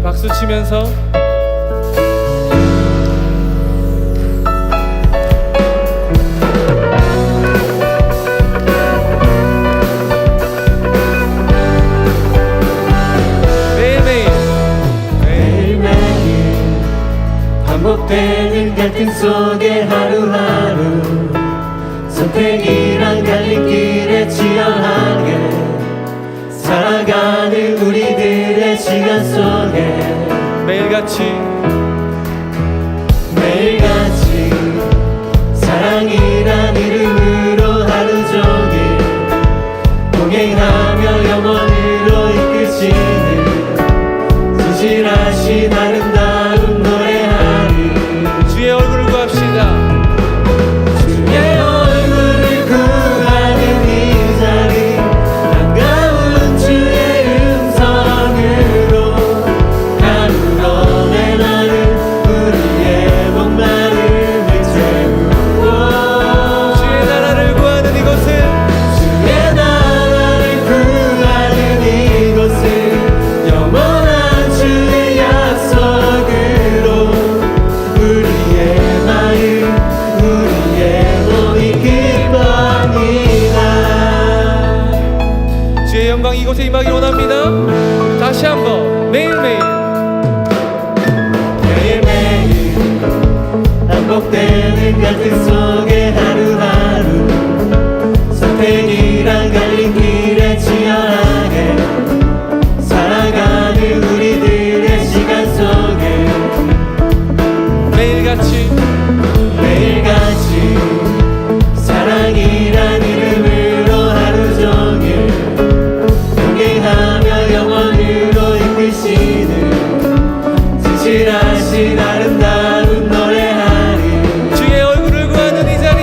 박수 치면서 반복되는 갈등 속에 하루하루 선택이란 갈림길에 치열하게 살아가는 우리들의 시간 속에 매일같이 사랑이란 이름으로 하루 종일 동행하며 영원으로 이끄시는 진실하신 아름다운 노래하리. 주의 얼굴을 구합시다. 주의 얼굴을 구하는 이 자리 반가운 주의 음성으로 가물어내 나는 우리의 목마름을 채우고 주의 나라를 구하는 이곳은 주의 나라를 구하는 이곳은 영원한 주의 약속으로 우리의 마음 우리의 몸이 기뻐합니다. 주의 영광 이곳에 임하길 원합니다. 다시 한번 매일매일 반복되는 갈등 속에 하루하루 선택이란 갈림길에 치열하게 살아가는 우리들의 시간 속에 매일같이 사랑이란 이름으로 하루 종일 동행하며 영원으로 이끄시는 진실하신 아름다운 노래하리. 주의 얼굴을 구하는 이 자리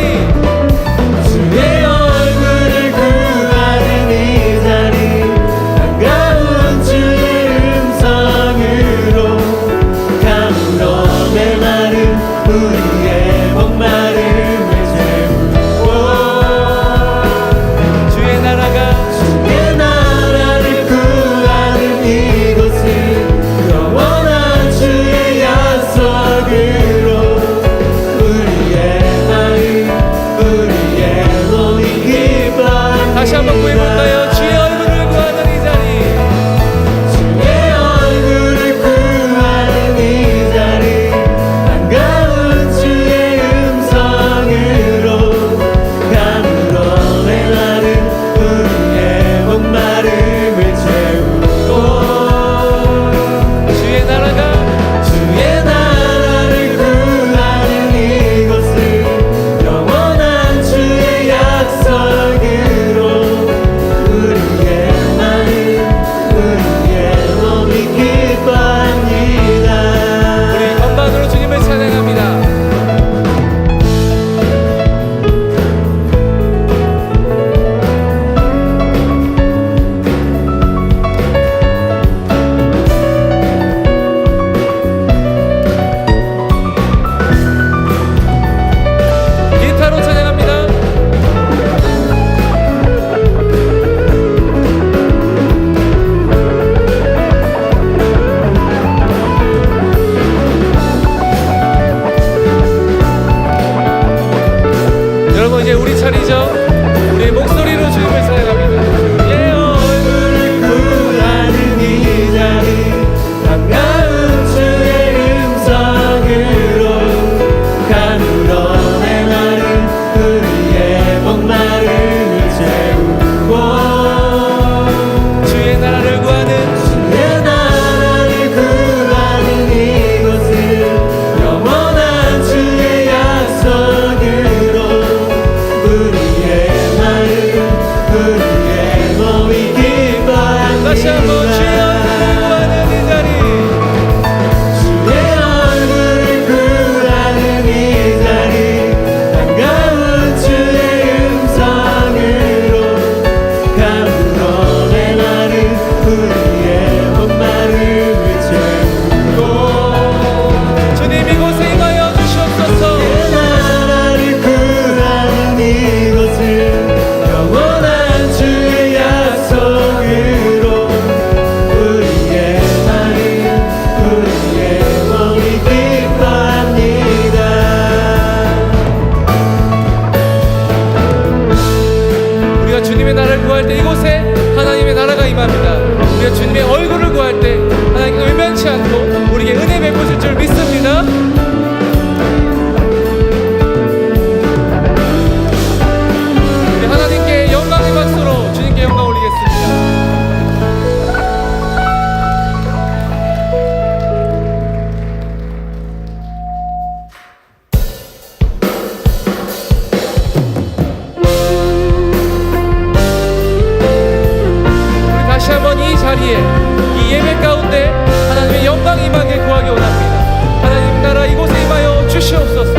영광 임하게 구하기 원합니다. 하나님 나라 이곳에 임하여 주시옵소서.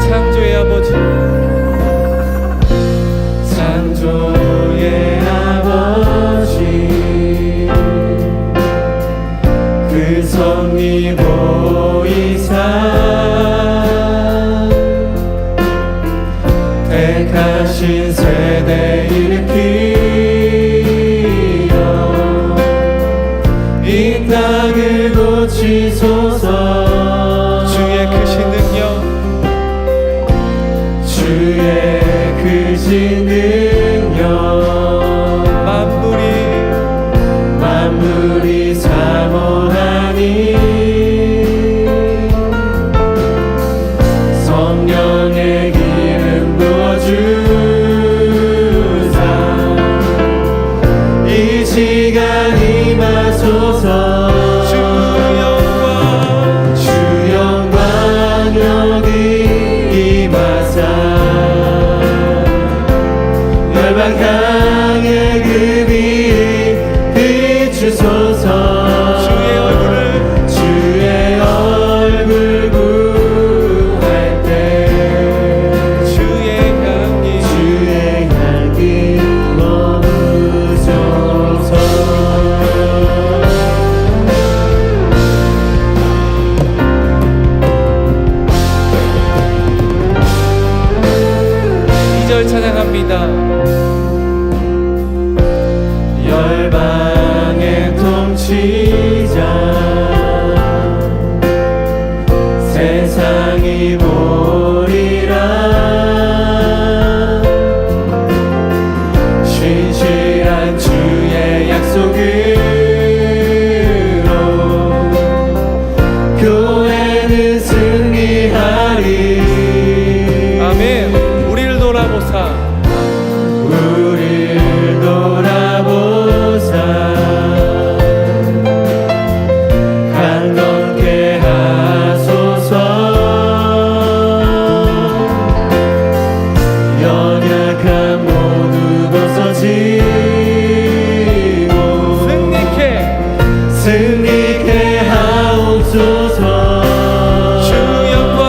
창조의 아버지, 창조의 아버지, 그 섭리 보이사 택하신 세대 일으키어 이 땅을 고치소서. 주의 크신 능력, 주의 크신 능력, 만물이 사모하니 성령의 기름 부어주사 이 시간 임하소서. 주 영광 여기 임하사 열방 향해 그 빛 비추소서. 주의 얼굴 구할 때 주의 향기 머무소서. 이절 찬양합니다. 열방의 통치자 세상이 보리라 신실한 주의 약속으로 교회는 승리하리. 아멘. 우리를 돌아보사 우릴 돌아보사 강건케 하소서. 연약한 모두 벗어지고 승리케 하옵소서. 주 영광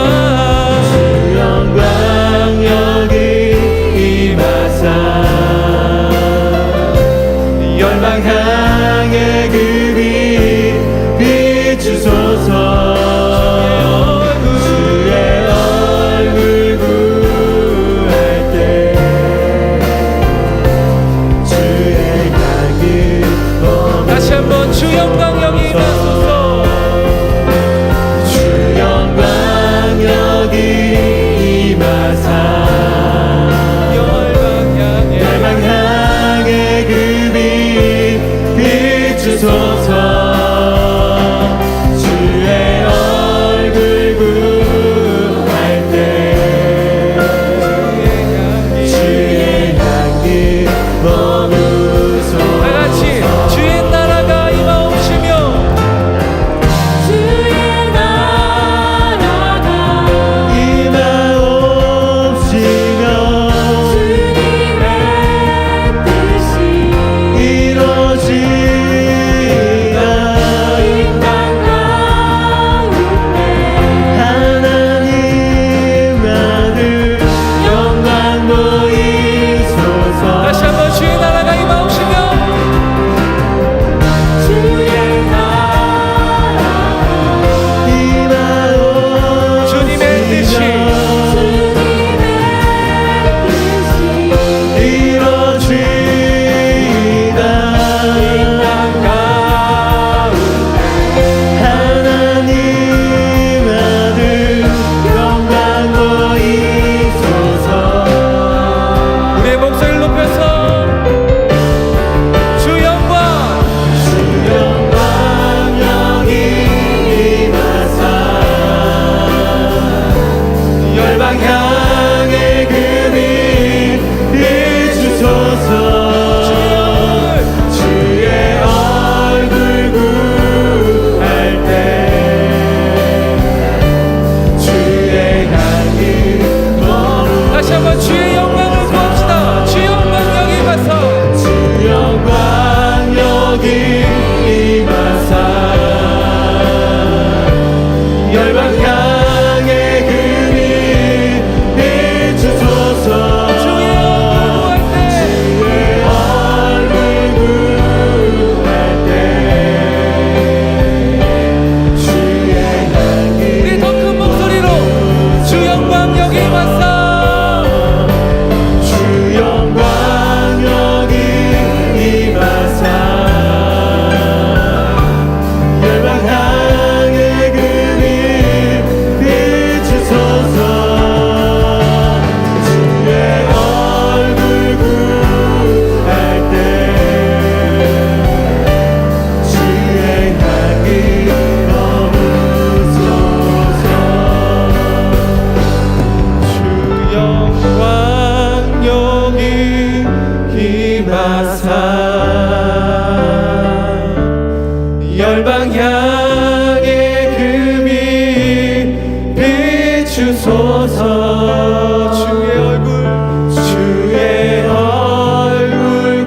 주소서. 주의 얼굴 주의 얼굴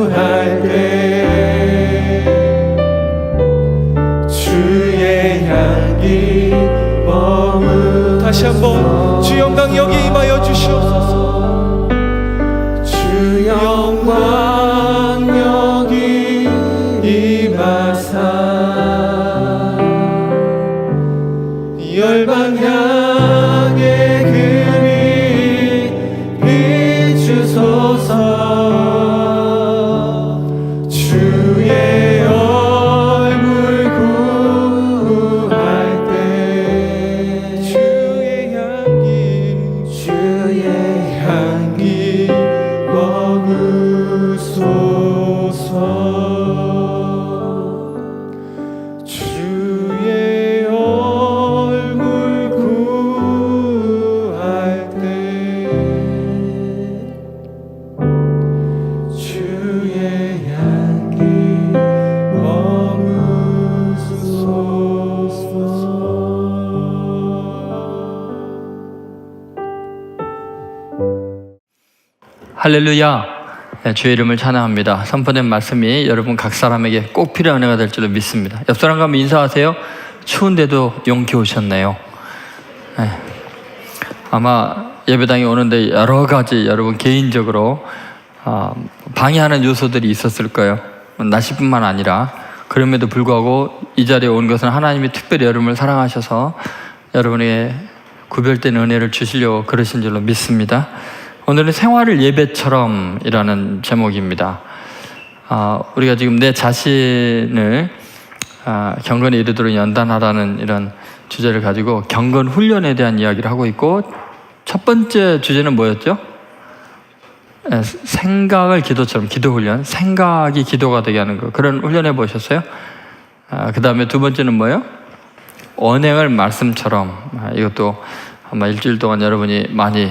구할 때 주의 향기 머무는 다시 한번 주 영광 여기 임하여 주시옵소서. 주 영광 여기 임하사 열방 향해 그 빛 비추소서. 주의 얼굴 구할 때 주의 향기 머무소서. 주의 얼굴 구할 때 주의 향기 머무소서. 할렐루야. 네, 주의 이름을 찬양합니다. 선포된 말씀이 여러분 각 사람에게 꼭 필요한 은혜가 될 줄로 믿습니다. 옆 사람과 한번 인사하세요. 추운데도 용기 오셨네요. 네. 아마 예배당에 오는데 여러 가지 여러분 개인적으로 방해하는 요소들이 있었을 거예요. 날씨뿐만 아니라. 그럼에도 불구하고 이 자리에 온 것은 하나님이 특별히 여러분을 사랑하셔서 여러분에게 구별된 은혜를 주시려고 그러신 줄로 믿습니다. 오늘은 생활을 예배처럼 이라는 제목입니다. 우리가 지금 내 자신을 경건에 이르도록 연단하라는 이런 주제를 가지고 경건 훈련에 대한 이야기를 하고 있고, 첫 번째 주제는 뭐였죠? 생각을 기도처럼, 기도 훈련, 생각이 기도가 되게 하는 거, 그런 훈련 해보셨어요? 그 다음에 두 번째는 뭐예요? 언행을 말씀처럼. 이것도 아마 일주일 동안 여러분이 많이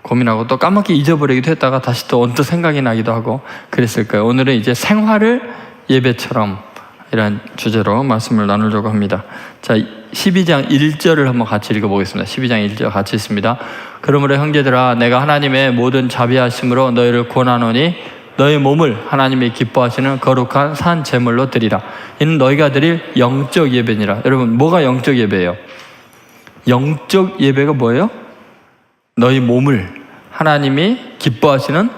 고민하고 또 까맣게 잊어버리기도 했다가 다시 또 언뜻 생각이 나기도 하고 그랬을 거예요. 오늘은 이제 생활을 예배처럼 이런 주제로 말씀을 나누려고 합니다. 자, 12장 1절을 한번 같이 읽어보겠습니다. 12장 1절 같이 읽습니다. 그러므로 형제들아, 내가 하나님의 모든 자비하심으로 너희를 권하노니 너희 몸을 하나님이 기뻐하시는 거룩한 산 제물로 드리라. 이는 너희가 드릴 영적 예배니라. 여러분, 뭐가 영적 예배예요? 영적 예배가 뭐예요? 너희 몸을 하나님이 기뻐하시는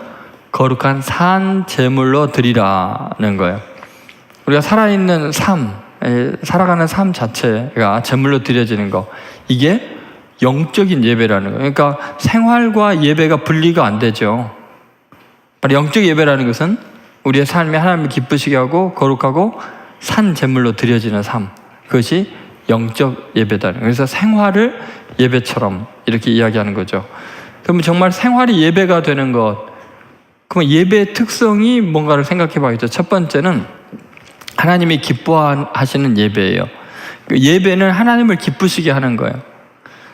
거룩한 산 제물로 드리라는 거예요. 우리가 살아있는 삶, 살아가는 삶 자체가 제물로 드려지는 거, 이게 영적인 예배라는 거예요. 그러니까 생활과 예배가 분리가 안 되죠. 영적 예배라는 것은 우리의 삶에 하나님을 기쁘시게 하고 거룩하고 산 제물로 드려지는 삶, 그것이 영적 예배다. 그래서 생활을 예배처럼 이렇게 이야기하는 거죠. 그러면 정말 생활이 예배가 되는 것, 그럼 예배의 특성이 뭔가를 생각해 봐야겠죠. 첫 번째는 하나님이 기뻐하시는 예배예요. 예배는 하나님을 기쁘시게 하는 거예요.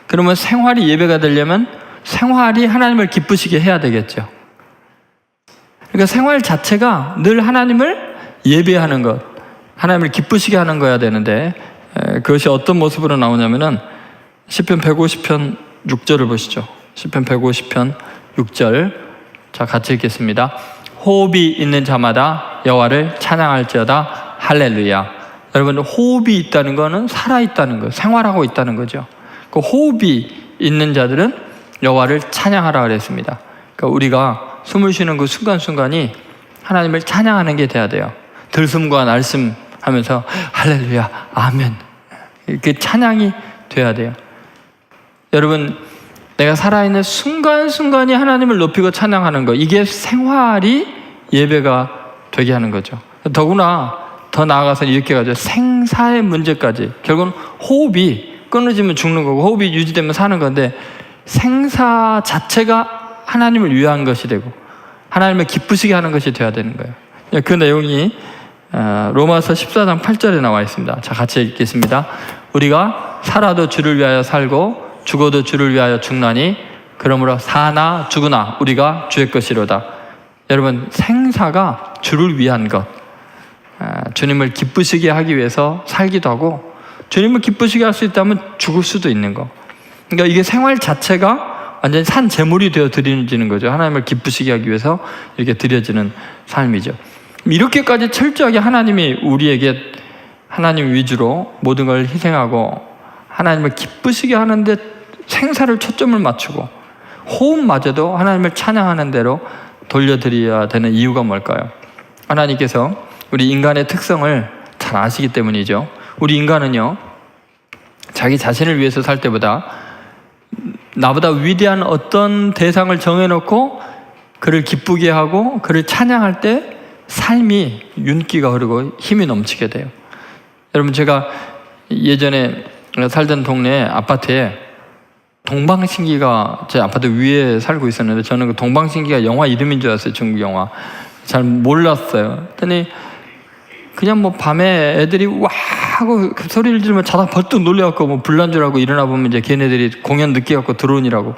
그러면 생활이 예배가 되려면 생활이 하나님을 기쁘시게 해야 되겠죠. 그러니까 생활 자체가 늘 하나님을 예배하는 것, 하나님을 기쁘시게 하는 거야 되는데, 그것이 어떤 모습으로 나오냐면은 시편 150편 6절을 보시죠. 시편 150편 6절. 자, 같이 읽겠습니다. 호흡이 있는 자마다 여호와를 찬양할지어다. 할렐루야. 여러분, 호흡이 있다는 거는 살아있다는 거예요. 생활하고 있다는 거죠. 그 호흡이 있는 자들은 여호와를 찬양하라 그랬습니다. 그러니까 우리가 숨을 쉬는 그 순간순간이 하나님을 찬양하는 게 돼야 돼요. 들숨과 날숨 하면서 할렐루야, 아멘, 이렇게 찬양이 돼야 돼요. 여러분, 내가 살아있는 순간순간이 하나님을 높이고 찬양하는 거, 이게 생활이 예배가 되게 하는 거죠. 더구나 더 나아가서 이렇게 가죠. 생사의 문제까지. 결국은 호흡이 끊어지면 죽는 거고 호흡이 유지되면 사는 건데, 생사 자체가 하나님을 위한 것이 되고 하나님을 기쁘시게 하는 것이 되어야 되는 거예요. 그 내용이 로마서 14장 8절에 나와 있습니다. 자, 같이 읽겠습니다. 우리가 살아도 주를 위하여 살고 죽어도 주를 위하여 죽나니 그러므로 사나 죽으나 우리가 주의 것이로다. 여러분, 생사가 주를 위한 것, 주님을 기쁘시게 하기 위해서 살기도 하고, 주님을 기쁘시게 할 수 있다면 죽을 수도 있는 거. 그러니까 이게 생활 자체가 완전히 산 제물이 되어 드려지는 거죠. 하나님을 기쁘시게 하기 위해서 이렇게 드려지는 삶이죠. 이렇게까지 철저하게 하나님이 우리에게 하나님 위주로 모든 걸 희생하고 하나님을 기쁘시게 하는데 생사를 초점을 맞추고 호흡마저도 하나님을 찬양하는 대로 돌려드려야 되는 이유가 뭘까요? 하나님께서 우리 인간의 특성을 잘 아시기 때문이죠. 우리 인간은요, 자기 자신을 위해서 살 때보다 나보다 위대한 어떤 대상을 정해놓고 그를 기쁘게 하고 그를 찬양할 때 삶이 윤기가 흐르고 힘이 넘치게 돼요. 여러분, 제가 예전에 살던 동네 아파트에 동방신기가 제 아파트 위에 살고 있었는데 저는 그 동방신기가 영화 이름인 줄 알았어요. 중국 영화. 잘 몰랐어요. 그랬더니 그냥 뭐 밤에 애들이 와 하고 소리를 지르면 자다 벌떡 놀래갖고 뭐 불난 줄 알고 일어나 보면 이제 걔네들이 공연 늦게 갖고 들어오니라고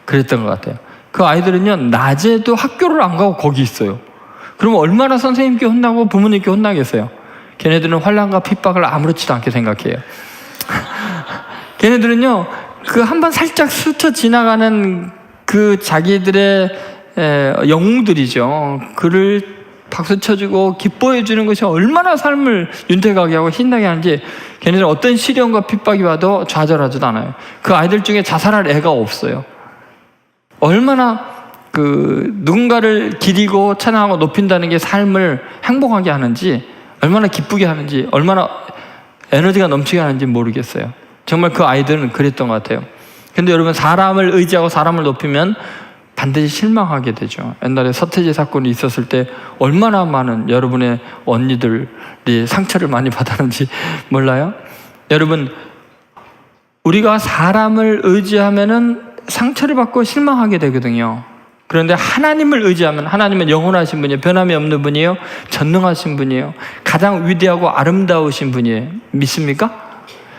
그랬던 것 같아요. 그 아이들은요, 낮에도 학교를 안 가고 거기 있어요. 그러면 얼마나 선생님께 혼나고 부모님께 혼나겠어요. 걔네들은 환난과 핍박을 아무렇지도 않게 생각해요. 걔네들은요, 그 한번 살짝 스쳐 지나가는 그 자기들의 영웅들이죠. 그를 박수 쳐주고 기뻐해 주는 것이 얼마나 삶을 윤택하게 하고 신나게 하는지 걔네들은 어떤 시련과 핍박이 와도 좌절하지도 않아요. 그 아이들 중에 자살할 애가 없어요. 얼마나 그 누군가를 기리고 찬양하고 높인다는 게 삶을 행복하게 하는지, 얼마나 기쁘게 하는지, 얼마나 에너지가 넘치게 하는지 모르겠어요. 정말 그 아이들은 그랬던 것 같아요. 근데 여러분, 사람을 의지하고 사람을 높이면 반드시 실망하게 되죠. 옛날에 서태지 사건이 있었을 때 얼마나 많은 여러분의 언니들이 상처를 많이 받았는지 몰라요? 여러분, 우리가 사람을 의지하면은 상처를 받고 실망하게 되거든요. 그런데 하나님을 의지하면, 하나님은 영원하신 분이에요. 변함이 없는 분이에요. 전능하신 분이에요. 가장 위대하고 아름다우신 분이에요. 믿습니까?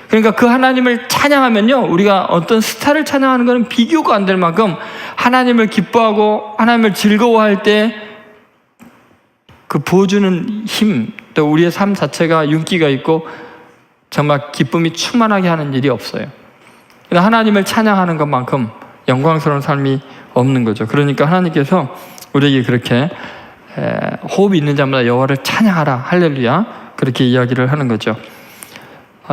그러니까 그 하나님을 찬양하면요, 우리가 어떤 스타를 찬양하는 것은 비교가 안 될 만큼 하나님을 기뻐하고 하나님을 즐거워할 때 그 부어주는 힘, 또 우리의 삶 자체가 윤기가 있고 정말 기쁨이 충만하게 하는 일이 없어요. 하나님을 찬양하는 것만큼 영광스러운 삶이 없는 거죠. 그러니까 하나님께서 우리에게 그렇게 호흡이 있는 자마다 여호와를 찬양하라, 할렐루야, 그렇게 이야기를 하는 거죠.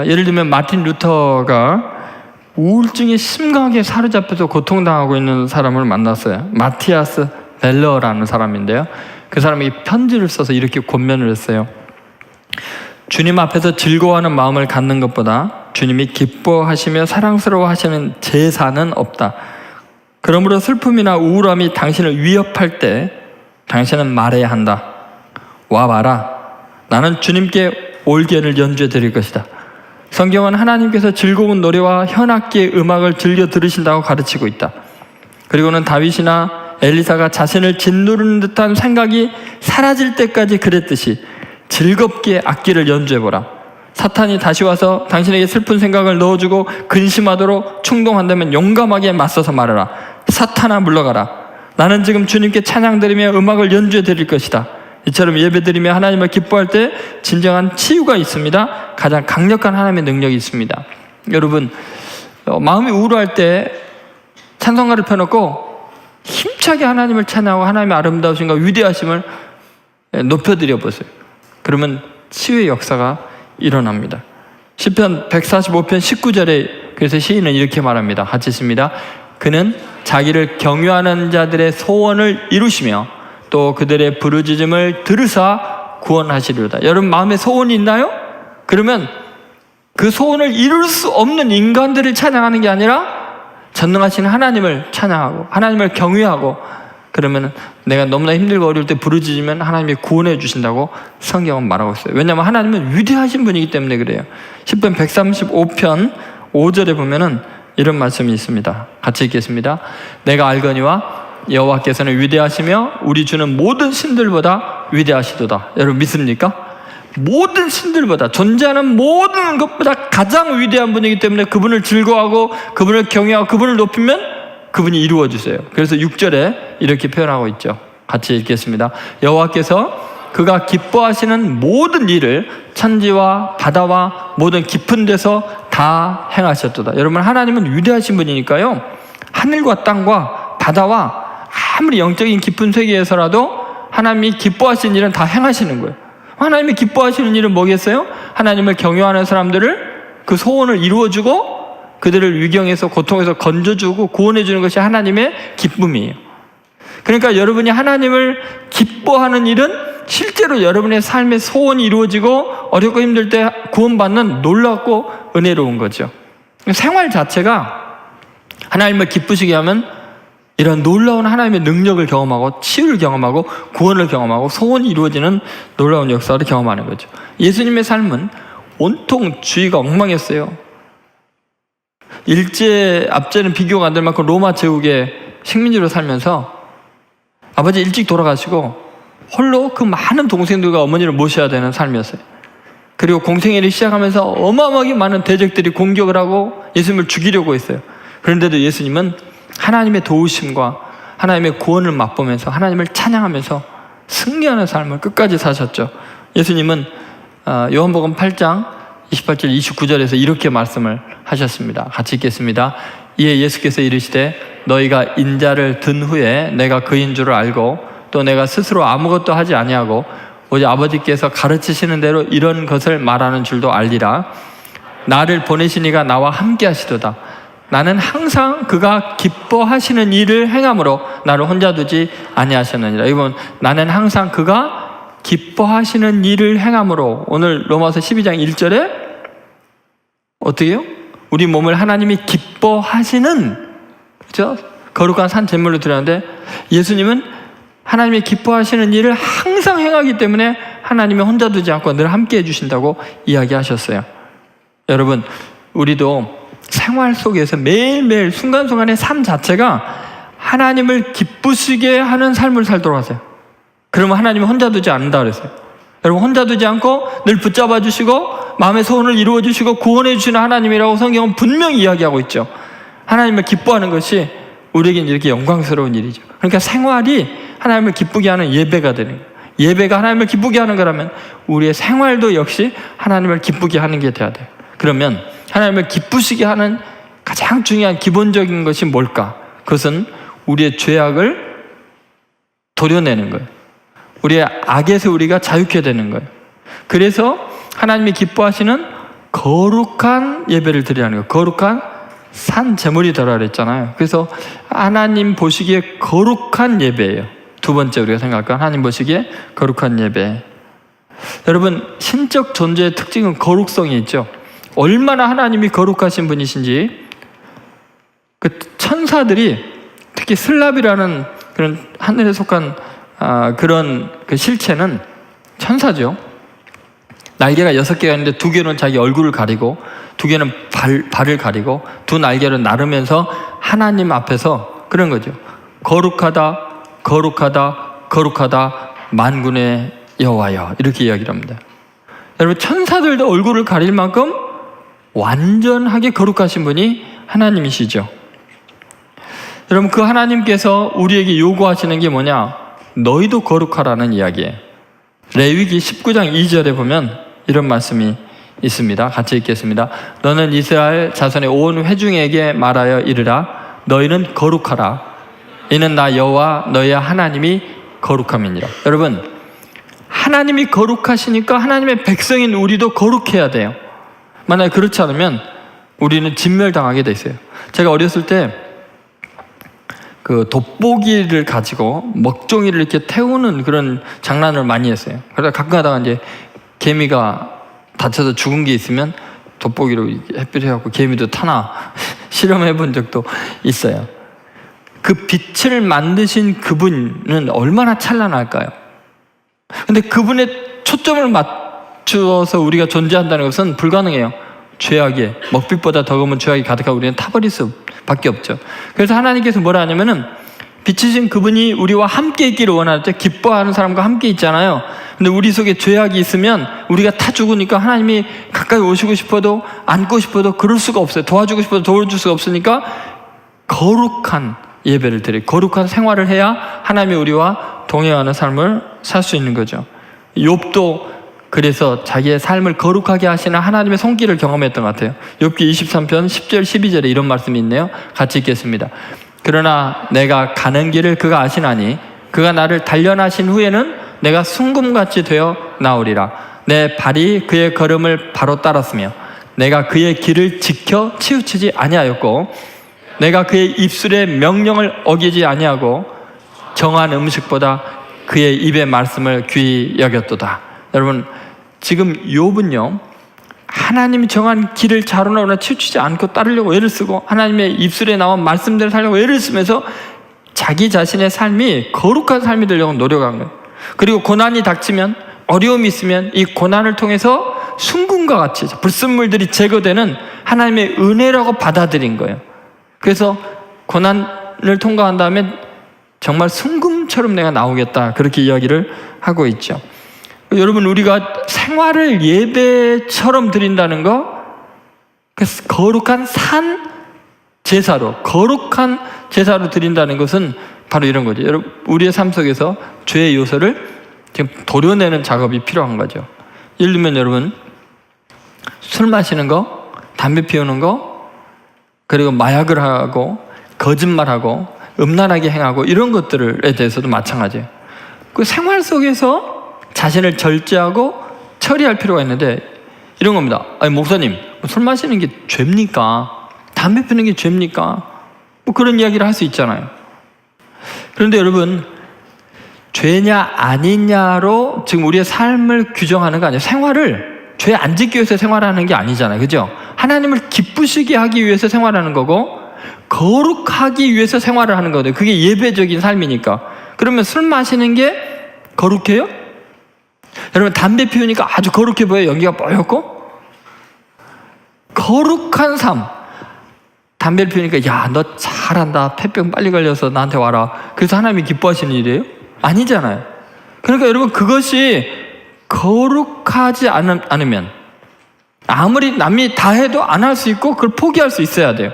예를 들면 마틴 루터가 우울증에 심각하게 사로잡혀서 고통당하고 있는 사람을 만났어요. 마티아스 벨러라는 사람인데요, 그 사람이 편지를 써서 이렇게 권면을 했어요. 주님 앞에서 즐거워하는 마음을 갖는 것보다 주님이 기뻐하시며 사랑스러워하시는 제사는 없다. 그러므로 슬픔이나 우울함이 당신을 위협할 때 당신은 말해야 한다. 와봐라, 나는 주님께 올견을 연주해 드릴 것이다. 성경은 하나님께서 즐거운 노래와 현악기의 음악을 즐겨 들으신다고 가르치고 있다. 그리고는 다윗이나 엘리사가 자신을 짓누르는 듯한 생각이 사라질 때까지 그랬듯이 즐겁게 악기를 연주해보라. 사탄이 다시 와서 당신에게 슬픈 생각을 넣어주고 근심하도록 충동한다면 용감하게 맞서서 말하라. 사탄아, 물러가라. 나는 지금 주님께 찬양드리며 음악을 연주해 드릴 것이다. 이처럼 예배드리며 하나님을 기뻐할 때 진정한 치유가 있습니다. 가장 강력한 하나님의 능력이 있습니다. 여러분, 마음이 우울할 때 찬송가를 펴놓고 힘차게 하나님을 찬양하고 하나님의 아름다우심과 위대하심을 높여드려 보세요. 그러면 치유의 역사가 일어납니다. 시편 145편 19절에 그래서 시인은 이렇게 말합니다. 같이 읽습니다. 그는 자기를 경유하는 자들의 소원을 이루시며 또 그들의 부르짖음을 들으사 구원하시리로다. 여러분, 마음에 소원이 있나요? 그러면 그 소원을 이룰 수 없는 인간들을 찬양하는 게 아니라 전능하신 하나님을 찬양하고 하나님을 경외하고, 그러면 내가 너무나 힘들고 어려울 때 부르짖으면 하나님이 구원해 주신다고 성경은 말하고 있어요. 왜냐하면 하나님은 위대하신 분이기 때문에 그래요. 시편 135편 5절에 보면은 이런 말씀이 있습니다. 같이 읽겠습니다. 내가 알거니와 여호와께서는 위대하시며 우리 주는 모든 신들보다 위대하시도다. 여러분, 믿습니까? 모든 신들보다, 존재하는 모든 것보다 가장 위대한 분이기 때문에 그분을 즐거워하고 그분을 경외하고 그분을 높이면 그분이 이루어 주세요. 그래서 6절에 이렇게 표현하고 있죠. 같이 읽겠습니다. 여호와께서 그가 기뻐하시는 모든 일을 천지와 바다와 모든 깊은 데서 다 행하셨도다. 여러분, 하나님은 위대하신 분이니까요, 하늘과 땅과 바다와 아무리 영적인 깊은 세계에서라도 하나님이 기뻐하시는 일은 다 행하시는 거예요. 하나님이 기뻐하시는 일은 뭐겠어요? 하나님을 경외하는 사람들을 그 소원을 이루어주고 그들을 위경에서 고통에서 건져주고 구원해주는 것이 하나님의 기쁨이에요. 그러니까 여러분이 하나님을 기뻐하는 일은 실제로 여러분의 삶의 소원이 이루어지고 어렵고 힘들 때 구원받는 놀랍고 은혜로운 거죠. 생활 자체가 하나님을 기쁘시게 하면 이런 놀라운 하나님의 능력을 경험하고 치유를 경험하고 구원을 경험하고 소원이 이루어지는 놀라운 역사를 경험하는 거죠. 예수님의 삶은 온통 주의가 엉망했어요. 일제 압제는 비교가 안 될 만큼 로마 제국의 식민지로 살면서 아버지 일찍 돌아가시고 홀로 그 많은 동생들과 어머니를 모셔야 되는 삶이었어요. 그리고 공생애를 시작하면서 어마어마하게 많은 대적들이 공격을 하고 예수님을 죽이려고 했어요. 그런데도 예수님은 하나님의 도우심과 하나님의 구원을 맛보면서 하나님을 찬양하면서 승리하는 삶을 끝까지 사셨죠. 예수님은 요한복음 8장 28절 29절에서 이렇게 말씀을 하셨습니다. 같이 읽겠습니다. 이에 예수께서 이르시되 너희가 인자를 든 후에 내가 그인 줄을 알고 또 내가 스스로 아무것도 하지 아니하고 오직 아버지께서 가르치시는 대로 이런 것을 말하는 줄도 알리라. 나를 보내신 이가 나와 함께 하시도다. 나는 항상 그가 기뻐하시는 일을 행함으로 나를 혼자 두지 아니하셨느니라. 이번 나는 항상 그가 기뻐하시는 일을 행함으로, 오늘 로마서 12장 1절에 어떻게 해요? 우리 몸을 하나님이 기뻐하시는, 그렇죠? 거룩한 산 제물로 드렸는데 예수님은 하나님이 기뻐하시는 일을 항상 행하기 때문에 하나님이 혼자 두지 않고 늘 함께 해주신다고 이야기하셨어요. 여러분, 우리도 생활 속에서 매일매일 순간순간의 삶 자체가 하나님을 기쁘시게 하는 삶을 살도록 하세요. 그러면 하나님이 혼자 두지 않는다 그랬어요. 여러분, 혼자 두지 않고 늘 붙잡아 주시고 마음의 소원을 이루어 주시고 구원해 주시는 하나님이라고 성경은 분명히 이야기하고 있죠. 하나님을 기뻐하는 것이 우리에게는 이렇게 영광스러운 일이죠. 그러니까 생활이 하나님을 기쁘게 하는 예배가 되는 거예요. 예배가 하나님을 기쁘게 하는 거라면 우리의 생활도 역시 하나님을 기쁘게 하는 게 돼야 돼요. 그러면 하나님을 기쁘시게 하는 가장 중요한 기본적인 것이 뭘까? 그것은 우리의 죄악을 도려내는 거예요. 우리의 악에서 우리가 자유케 되는 거예요. 그래서 하나님이 기뻐하시는 거룩한 예배를 드리는 거예요. 거룩한 산 제물이 되라 그랬잖아요. 그래서 하나님 보시기에 거룩한 예배예요. 두 번째 우리가 생각할 하나님 보시기에 거룩한 예배. 여러분, 신적 존재의 특징은 거룩성이 있죠. 얼마나 하나님이 거룩하신 분이신지 그 천사들이, 특히 슬랍이라는 그런 하늘에 속한 그런 그 실체는 천사죠. 날개가 6개가 있는데 2개는 자기 얼굴을 가리고 2개는 발을 가리고 2 날개를 나르면서 하나님 앞에서 그런 거죠. 거룩하다, 거룩하다, 거룩하다 만군의 여호와여, 이렇게 이야기를 합니다. 여러분, 천사들도 얼굴을 가릴 만큼 완전하게 거룩하신 분이 하나님이시죠. 여러분, 그 하나님께서 우리에게 요구하시는 게 뭐냐? 너희도 거룩하라는 이야기예요. 레위기 19장 2절에 보면 이런 말씀이 있습니다. 같이 읽겠습니다. 너는 이스라엘 자손의 온 회중에게 말하여 이르라. 너희는 거룩하라. 이는 나 여호와 너희의 하나님이 거룩함이니라. 여러분, 하나님이 거룩하시니까 하나님의 백성인 우리도 거룩해야 돼요. 만약에 그렇지 않으면 우리는 진멸당하게 돼 있어요. 제가 어렸을 때 그 돋보기를 가지고 먹종이를 이렇게 태우는 그런 장난을 많이 했어요. 그러다 가끔 하다가 이제 개미가 다쳐서 죽은 게 있으면 돋보기로 햇빛을 해갖고 개미도 타나 실험해 본 적도 있어요. 그 빛을 만드신 그분은 얼마나 찬란할까요? 근데 그분의 초점을 맞추어서 우리가 존재한다는 것은 불가능해요. 죄악에, 먹빛보다 더 검은 죄악이 가득하고 우리는 타버릴 수밖에 없죠. 그래서 하나님께서 뭐라 하냐면은 빛이신 그분이 우리와 함께 있기를 원할 때 기뻐하는 사람과 함께 있잖아요. 근데 우리 속에 죄악이 있으면 우리가 타 죽으니까 하나님이 가까이 오시고 싶어도 안고 싶어도 그럴 수가 없어요. 도와주고 싶어도 도와줄 수가 없으니까 거룩한 예배를 드리고 거룩한 생활을 해야 하나님이 우리와 동행하는 삶을 살 수 있는 거죠. 욥도 그래서 자기의 삶을 거룩하게 하시는 하나님의 손길을 경험했던 것 같아요. 욥기 23편 10절 12절에 이런 말씀이 있네요. 같이 읽겠습니다. 그러나 내가 가는 길을 그가 아시나니 그가 나를 단련하신 후에는 내가 순금같이 되어 나오리라. 내 발이 그의 걸음을 바로 따랐으며 내가 그의 길을 지켜 치우치지 아니하였고 내가 그의 입술의 명령을 어기지 아니하고 정한 음식보다 그의 입의 말씀을 귀히 여겼도다. 여러분, 지금 욥은요, 하나님이 정한 길을 자루나오나 치우치지 않고 따르려고 애를 쓰고 하나님의 입술에 나온 말씀대로 살려고 애를 쓰면서 자기 자신의 삶이 거룩한 삶이 되려고 노력한 거예요. 그리고 고난이 닥치면, 어려움이 있으면 이 고난을 통해서 순금과 같이 불순물들이 제거되는 하나님의 은혜라고 받아들인 거예요. 그래서 고난을 통과한 다음에 정말 순금처럼 내가 나오겠다, 그렇게 이야기를 하고 있죠. 여러분, 우리가 생활을 예배처럼 드린다는 거, 그래서 거룩한 산 제사로, 거룩한 제사로 드린다는 것은 바로 이런 거죠. 여러분, 우리의 삶 속에서 죄의 요소를 지금 도려내는 작업이 필요한 거죠. 예를 들면 여러분, 술 마시는 거, 담배 피우는 거, 그리고 마약을 하고 거짓말하고 음란하게 행하고 이런 것들에 대해서도 마찬가지예요. 그 생활 속에서 자신을 절제하고 처리할 필요가 있는데 이런 겁니다. 아니, 목사님, 술 마시는 게 죄입니까? 담배 피우는 게 죄입니까? 뭐 그런 이야기를 할 수 있잖아요. 그런데 여러분, 죄냐 아니냐로 지금 우리의 삶을 규정하는 거 아니에요. 생활을 죄 안 짓기 위해서 생활하는 게 아니잖아요. 그죠? 하나님을 기쁘시게 하기 위해서 생활하는 거고 거룩하기 위해서 생활을 하는 거거든요. 그게 예배적인 삶이니까. 그러면 술 마시는 게 거룩해요? 여러분, 담배 피우니까 아주 거룩해 보여요? 연기가 뽀얗고? 거룩한 삶. 담배를 피우니까 야, 너 잘한다, 폐병 빨리 걸려서 나한테 와라, 그래서 하나님이 기뻐하시는 일이에요? 아니잖아요. 그러니까 여러분, 그것이 거룩하지 않으면 아무리 남이 다 해도 안 할 수 있고 그걸 포기할 수 있어야 돼요.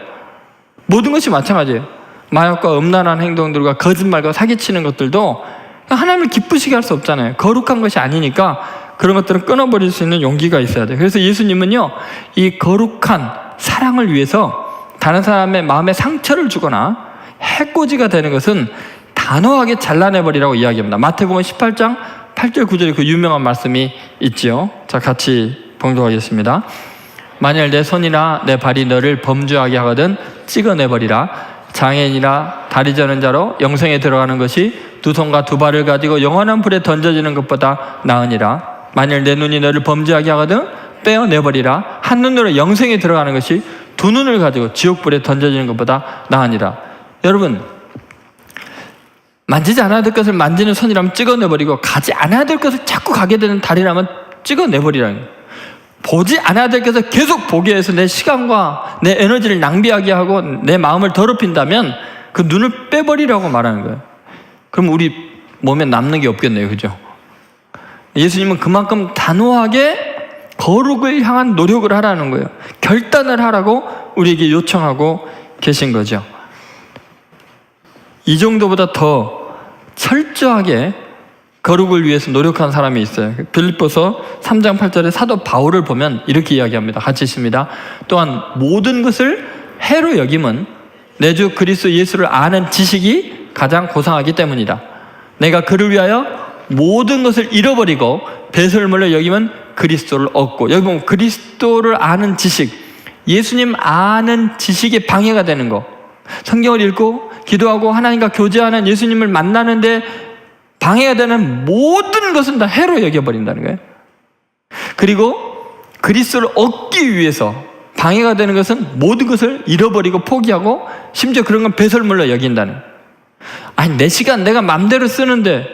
모든 것이 마찬가지예요. 마약과 음란한 행동들과 거짓말과 사기치는 것들도 하나님을 기쁘시게 할 수 없잖아요. 거룩한 것이 아니니까 그런 것들은 끊어버릴 수 있는 용기가 있어야 돼요. 그래서 예수님은요, 이 거룩한 사랑을 위해서 다른 사람의 마음에 상처를 주거나 해코지가 되는 것은 단호하게 잘라내버리라고 이야기합니다. 마태복음 18장 8절 9절에 그 유명한 말씀이 있죠. 자, 같이 봉독하겠습니다. 만일 내 손이나 내 발이 너를 범죄하게 하거든 찍어내버리라. 장애인이나 다리 저는 자로 영생에 들어가는 것이 두 손과 두 발을 가지고 영원한 불에 던져지는 것보다 나으니라. 만일 내 눈이 너를 범죄하게 하거든 빼어내버리라. 한 눈으로 영생에 들어가는 것이 두 눈을 가지고 지옥불에 던져지는 것보다 나으니라. 여러분, 만지지 않아야 될 것을 만지는 손이라면 찍어내버리고 가지 않아야 될 것을 자꾸 가게 되는 다리라면 찍어내버리라는 거예요. 보지 않아야 될 것을 계속 보게 해서 내 시간과 내 에너지를 낭비하게 하고 내 마음을 더럽힌다면 그 눈을 빼버리라고 말하는 거예요. 그럼 우리 몸에 남는 게 없겠네요. 그죠? 예수님은 그만큼 단호하게 거룩을 향한 노력을 하라는 거예요. 결단을 하라고 우리에게 요청하고 계신 거죠. 이 정도보다 더 철저하게 거룩을 위해서 노력한 사람이 있어요. 빌립보서 3장 8절에 사도 바울을 보면 이렇게 이야기합니다. 같이 읽습니다. 또한 모든 것을 해로 여김은 내 주 그리스도 예수를 아는 지식이 가장 고상하기 때문이다. 내가 그를 위하여 모든 것을 잃어버리고 배설물로 여기면 그리스도를 얻고, 여기 보면 그리스도를 아는 지식, 예수님 아는 지식에 방해가 되는 거, 성경을 읽고 기도하고 하나님과 교제하는 예수님을 만나는데 방해가 되는 모든 것은 다 해로 여겨버린다는 거예요. 그리고 그리스도를 얻기 위해서 방해가 되는 것은 모든 것을 잃어버리고 포기하고 심지어 그런 건 배설물로 여긴다는 거예요. 아니, 내 시간 내가 맘대로 쓰는데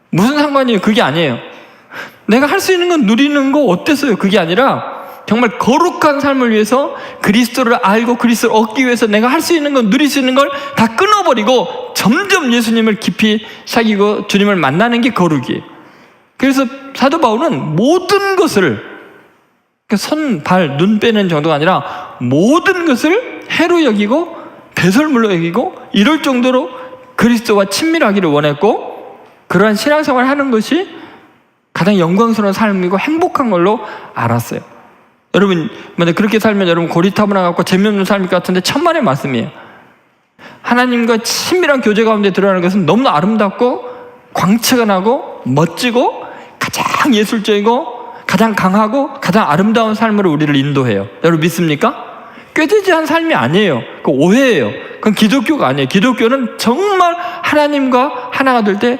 무슨 상관이에요? 그게 아니에요. 내가 할 수 있는 건 누리는 거 어땠어요? 그게 아니라 정말 거룩한 삶을 위해서 그리스도를 알고 그리스도를 얻기 위해서 내가 할 수 있는 건, 누릴 수 있는 걸 다 끊어버리고 점점 예수님을 깊이 사귀고 주님을 만나는 게 거룩이에요. 그래서 사도 바울은 모든 것을, 손, 발, 눈 빼는 정도가 아니라 모든 것을 해로 여기고 배설물로 여기고 이럴 정도로 그리스도와 친밀하기를 원했고, 그러한 신앙생활을 하는 것이 가장 영광스러운 삶이고 행복한 걸로 알았어요. 여러분, 만약 그렇게 살면 여러분 고리타분하고 재미없는 삶일 것 같은데 천만의 말씀이에요. 하나님과 친밀한 교제 가운데 들어가는 것은 너무나 아름답고 광채가 나고 멋지고 가장 예술적이고 가장 강하고 가장 아름다운 삶으로 우리를 인도해요. 여러분 믿습니까? 꾀지지한 삶이 아니에요. 그거 오해예요. 그건 기독교가 아니에요. 기독교는 정말 하나님과 하나가 될 때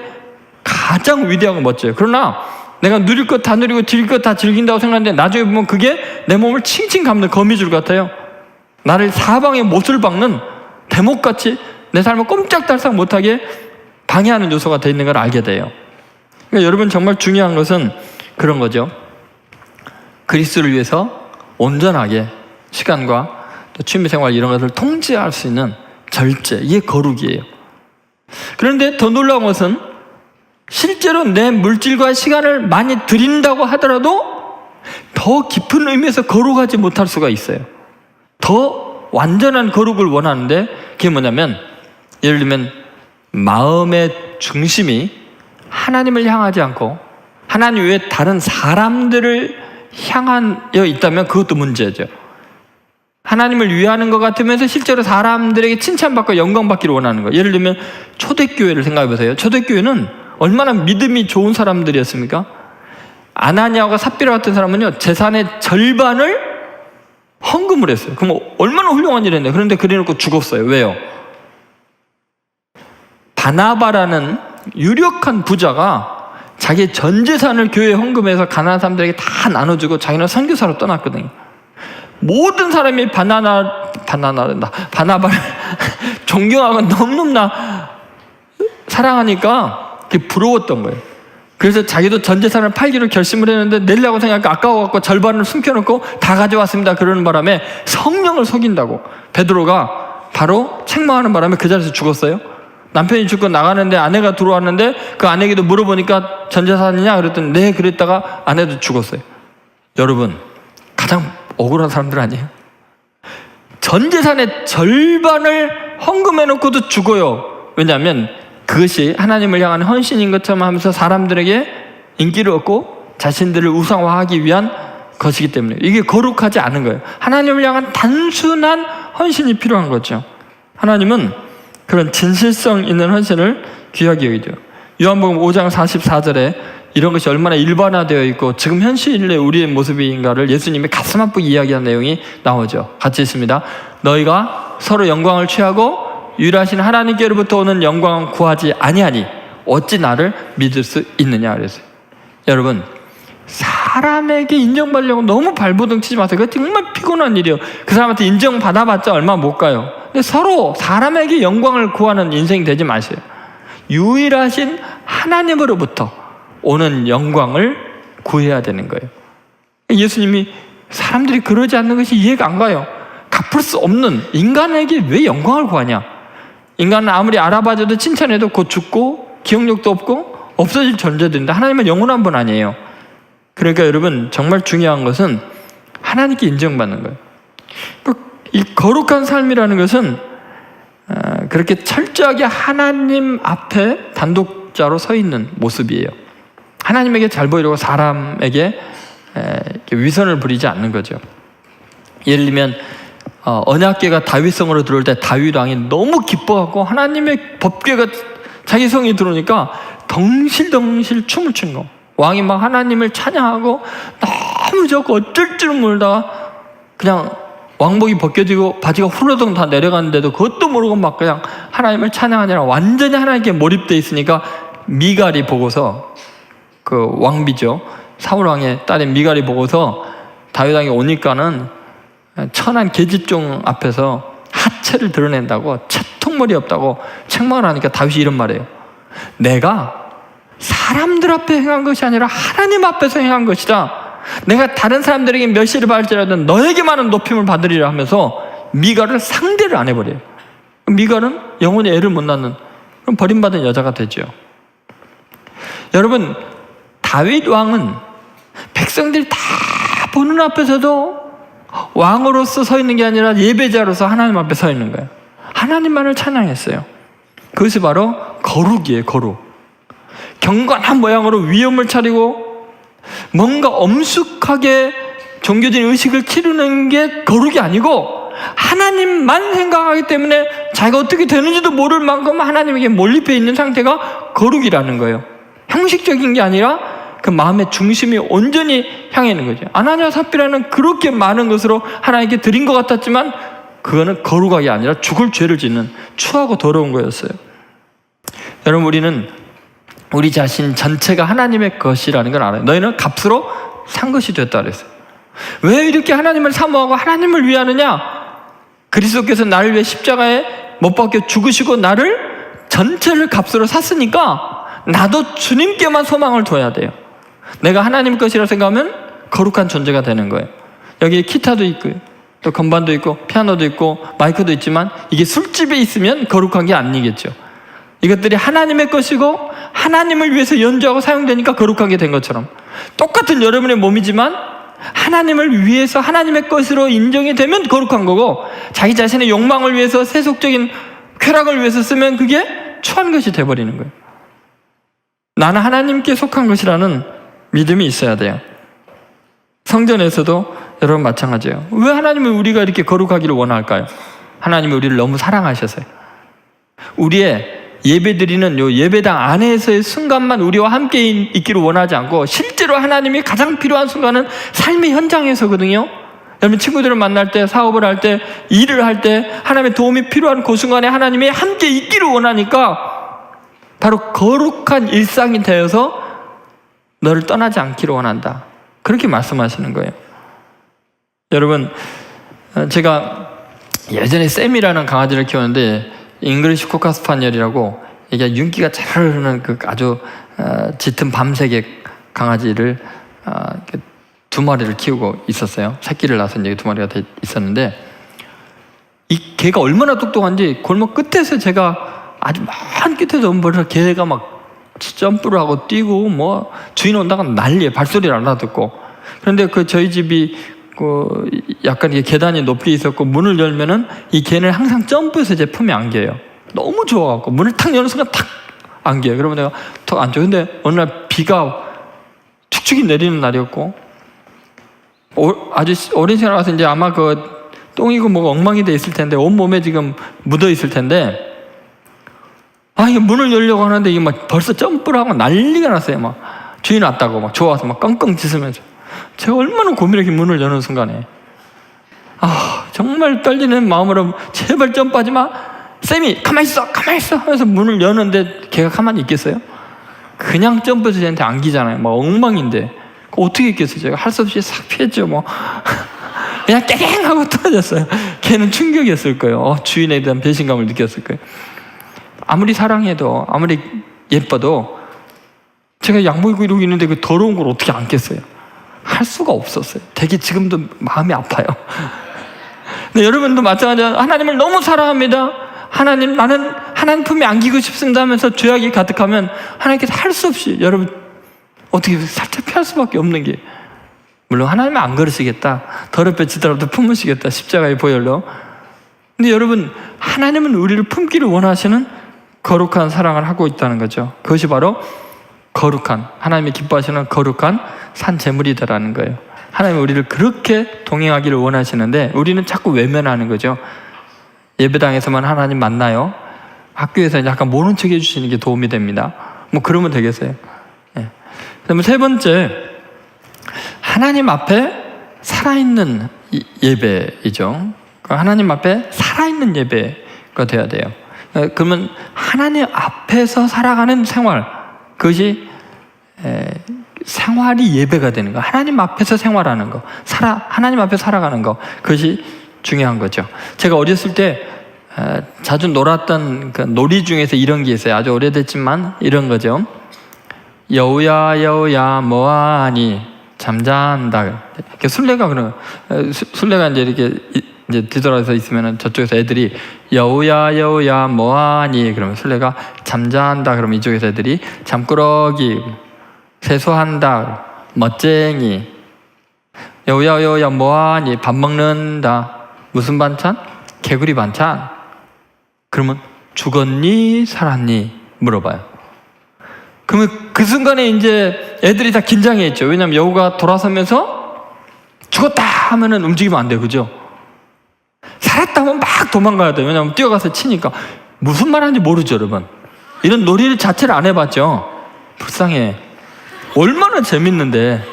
가장 위대하고 멋져요. 그러나 내가 누릴 것 다 누리고 즐길 것 다 즐긴다고 생각하는데 나중에 보면 그게 내 몸을 칭칭 감는 거미줄 같아요. 나를 사방에 못을 박는 대목같이 내 삶을 꼼짝달싹 못하게 방해하는 요소가 되어 있는 걸 알게 돼요. 그러니까 여러분 정말 중요한 것은 그런 거죠. 그리스도를 위해서 온전하게 시간과 또 취미생활 이런 것을 통제할 수 있는 절제, 이게 거룩이에요. 그런데 더 놀라운 것은 실제로 내 물질과 시간을 많이 드린다고 하더라도 더 깊은 의미에서 거룩하지 못할 수가 있어요. 더 완전한 거룩을 원하는데 그게 뭐냐면 예를 들면 마음의 중심이 하나님을 향하지 않고 하나님 외에 다른 사람들을 향하여 있다면 그것도 문제죠. 하나님을 위하는 것 같으면서 실제로 사람들에게 칭찬받고 영광받기를 원하는 거예요. 예를 들면 초대교회를 생각해 보세요. 초대교회는 얼마나 믿음이 좋은 사람들이었습니까? 아나니아와 삽비라 같은 사람은요 재산의 절반을 헌금을 했어요. 그럼 얼마나 훌륭한 일이었는데 그런데 그래놓고 죽었어요. 왜요? 바나바라는 유력한 부자가 자기 전 재산을 교회에 헌금해서 가난한 사람들에게 다 나눠주고 자기는 선교사로 떠났거든요. 모든 사람이 바나바를 존경하고 너무나 사랑하니까 그게 부러웠던 거예요. 그래서 자기도 전 재산을 팔기로 결심을 했는데 내려고 생각하니까 아까워갖고 절반을 숨겨놓고 다 가져왔습니다. 그러는 바람에 성령을 속인다고 베드로가 바로 책망하는 바람에 그 자리에서 죽었어요. 남편이 죽고 나가는데 아내가 들어왔는데 그 아내에게도 물어보니까 전 재산이냐? 그랬더니 네, 그랬다가 아내도 죽었어요. 여러분 가장 억울한 사람들 아니에요? 전 재산의 절반을 헌금해놓고도 죽어요. 왜냐하면 그것이 하나님을 향한 헌신인 것처럼 하면서 사람들에게 인기를 얻고 자신들을 우상화하기 위한 것이기 때문에 이게 거룩하지 않은 거예요. 하나님을 향한 단순한 헌신이 필요한 거죠. 하나님은 그런 진실성 있는 헌신을 귀하게 여기죠. 요한복음 5장 44절에 이런 것이 얼마나 일반화되어 있고 지금 현실의 우리의 모습인가를 예수님이 가슴 아프게 이야기한 내용이 나오죠. 같이 있습니다. 너희가 서로 영광을 취하고 유일하신 하나님께로부터 오는 영광을 구하지 아니하니 어찌 나를 믿을 수 있느냐 그랬어요. 여러분 사람에게 인정받으려고 너무 발버둥 치지 마세요. 그거 정말 피곤한 일이에요. 그 사람한테 인정받아봤자 얼마 못 가요. 근데 서로 사람에게 영광을 구하는 인생이 되지 마세요. 유일하신 하나님으로부터 오는 영광을 구해야 되는 거예요. 예수님이 사람들이 그러지 않는 것이 이해가 안 가요. 갚을 수 없는 인간에게 왜 영광을 구하냐? 인간은 아무리 알아봐줘도 칭찬해도 곧 죽고 기억력도 없고 없어질 존재들인데 하나님은 영원한 분 아니에요. 그러니까 여러분 정말 중요한 것은 하나님께 인정받는 거예요. 이 거룩한 삶이라는 것은 그렇게 철저하게 하나님 앞에 단독자로 서 있는 모습이에요. 하나님에게 잘 보이려고 사람에게 위선을 부리지 않는 거죠. 예를 들면 언약궤가 다윗성으로 들어올 때 다윗 왕이 너무 기뻐하고 하나님의 법궤가 자기 성이 들어오니까 덩실덩실 춤을 춘 거. 왕이 막 하나님을 찬양하고 너무 좋고 어쩔 줄 모르다가 그냥 왕복이 벗겨지고 바지가 후러덩 다 내려갔는데도 그것도 모르고 막 그냥 하나님을 찬양하느라 완전히 하나님께 몰입되어 있으니까 미갈이 보고서 그 왕비죠. 사울 왕의 딸인 미갈이 보고서 다윗 왕이 오니까는 천한 계집종 앞에서 하체를 드러낸다고 채통머리 없다고 책망을 하니까 다윗이 이런 말이에요. 내가 사람들 앞에 행한 것이 아니라 하나님 앞에서 행한 것이다. 내가 다른 사람들에게 멸시를 받을지라도 너에게만은 높임을 받으리라 하면서 미갈을 상대를 안 해버려요. 미갈은 영원히 애를 못 낳는 그럼 버림받은 여자가 되죠. 여러분 다윗 왕은 백성들이 다 보는 앞에서도 왕으로서 서 있는 게 아니라 예배자로서 하나님 앞에 서 있는 거예요. 하나님만을 찬양했어요. 그것이 바로 거룩이에요. 거룩. 경건한 모양으로 위엄을 차리고 뭔가 엄숙하게 종교적인 의식을 치르는 게 거룩이 아니고 하나님만 생각하기 때문에 자기가 어떻게 되는지도 모를 만큼 하나님에게 몰입해 있는 상태가 거룩이라는 거예요. 형식적인 게 아니라 그 마음의 중심이 온전히 향해 있는 거죠. 아나니아 삽비라는 그렇게 많은 것으로 하나님께 드린 것 같았지만 그거는 거룩하게 아니라 죽을 죄를 짓는 추하고 더러운 거였어요. 여러분, 우리는 우리 자신 전체가 하나님의 것이라는 걸 알아요. 너희는 값으로 산 것이 됐다 그랬어요. 왜 이렇게 하나님을 사모하고 하나님을 위하느냐? 그리스도께서 나를 위해 십자가에 못 박혀 죽으시고 나를 전체를 값으로 샀으니까 나도 주님께만 소망을 둬야 돼요. 내가 하나님 것이라 생각하면 거룩한 존재가 되는 거예요. 여기에 기타도 있고요, 또 건반도 있고 피아노도 있고 마이크도 있지만 이게 술집에 있으면 거룩한 게 아니겠죠. 이것들이 하나님의 것이고 하나님을 위해서 연주하고 사용되니까 거룩하게 된 것처럼 똑같은 여러분의 몸이지만 하나님을 위해서 하나님의 것으로 인정이 되면 거룩한 거고 자기 자신의 욕망을 위해서 세속적인 쾌락을 위해서 쓰면 그게 추한 것이 돼버리는 거예요. 나는 하나님께 속한 것이라는 믿음이 있어야 돼요. 성전에서도 여러분 마찬가지예요. 왜 하나님은 우리가 이렇게 거룩하기를 원할까요? 하나님이 우리를 너무 사랑하셔서요. 우리의 예배드리는 요 예배당 안에서의 순간만 우리와 함께 있기를 원하지 않고 실제로 하나님이 가장 필요한 순간은 삶의 현장에서거든요. 여러분, 친구들을 만날 때, 사업을 할 때, 일을 할 때 하나님의 도움이 필요한 그 순간에 하나님이 함께 있기를 원하니까 바로 거룩한 일상이 되어서 너를 떠나지 않기를 원한다, 그렇게 말씀하시는 거예요. 여러분, 제가 예전에 샘이라는 강아지를 키웠는데 잉글리시 코카 스파니엘이라고 이게 윤기가 잘 흐르는 그 아주 짙은 밤색의 강아지를 두 마리를 키우고 있었어요. 새끼를 낳아서 이제 두 마리가 있었는데 이 개가 얼마나 똑똑한지 골목 끝에서 제가 아주 먼 끝에서 엄벌을 개가 막 점프를 하고 뛰고 뭐 주인 온다가 난리에 발소리를 안 알아듣고. 그런데 그 저희 집이 그 약간 이게 계단이 높이 있었고 문을 열면은 이 개는 항상 점프해서 제 품에 안겨요. 너무 좋아갖고 문을 탁 여는 순간 탁 안겨요. 그러면 내가 더 앉아. 근데 어느 날 비가 축축이 내리는 날이었고 아주 어린 시간에 와서 이제 아마 그 똥이고 뭐가 엉망이 돼 있을 텐데 온 몸에 지금 묻어 있을 텐데 이게 문을 열려고 하는데 이게 막 벌써 점프를 하고 난리가 났어요. 막 주인 왔다고 막 좋아서 막 끙끙 짖으면서. 제가 얼마나 고민하게 문을 여는 순간에 정말 떨리는 마음으로 제발 점프하지 마, 쌤이 가만히 있어 하면서 문을 여는데 걔가 가만히 있겠어요? 그냥 점프해서 쟤한테 안기잖아요. 막 엉망인데 어떻게 있겠어요? 제가 할 수 없이 싹 피했죠. 뭐 그냥 깨갱 하고 떨어졌어요. 걔는 충격이었을 거예요. 주인에 대한 배신감을 느꼈을 거예요. 아무리 사랑해도 아무리 예뻐도 제가 양복 입고 있는데 그 더러운 걸 어떻게 안겠어요? 할 수가 없었어요. 되게 지금도 마음이 아파요. 근데 여러분도 마찬가지로 하나님을 너무 사랑합니다. 하나님, 나는 하나님 품에 안기고 싶습니다 하면서 죄악이 가득하면 하나님께서 할 수 없이 여러분 어떻게 살짝 피할 수밖에 없는 게, 물론 하나님은 안 그러시겠다, 더럽혀지더라도 품으시겠다, 십자가의 보혈로. 근데 여러분, 하나님은 우리를 품기를 원하시는 거룩한 사랑을 하고 있다는 거죠. 그것이 바로 거룩한, 하나님이 기뻐하시는 거룩한 산 제물이다라는 거예요. 하나님은 우리를 그렇게 동행하기를 원하시는데 우리는 자꾸 외면하는 거죠. 예배당에서만 하나님 만나요. 학교에서 약간 모른 척 해주시는 게 도움이 됩니다. 뭐 그러면 되겠어요. 예. 그다음에 세 번째, 하나님 앞에 살아있는 예배이죠. 하나님 앞에 살아있는 예배가 돼야 돼요. 그러면 하나님 앞에서 살아가는 생활, 그것이 생활이 예배가 되는 거, 하나님 앞에서 생활하는 거, 하나님 앞에 살아가는 거, 그것이 중요한 거죠. 제가 어렸을 때 자주 놀았던 그 놀이 중에서 이런 게 있어요. 아주 오래됐지만 이런 거죠. 여우야 여우야 뭐하니 잠잔다. 술래가 그런, 술래가 이제 이렇게 이제 뒤돌아서 있으면은 저쪽에서 애들이 여우야 여우야 뭐하니 그러면 술래가 잠잔다 그러면 이쪽에서 애들이 잠꾸러기, 세수한다, 멋쟁이, 여우야 여우야 뭐하니 밥 먹는다, 무슨 반찬? 개구리 반찬. 그러면 죽었니 살았니 물어봐요. 그러면 그 순간에 이제 애들이 다 긴장해 있죠. 왜냐하면 여우가 돌아서면서 죽었다 하면은 움직이면 안 돼요. 그죠? 살았다 하면 막 도망가야 돼요. 왜냐하면 뛰어가서 치니까. 무슨 말 하는지 모르죠, 여러분. 이런 놀이 자체를 안 해봤죠. 불쌍해. 얼마나 재밌는데.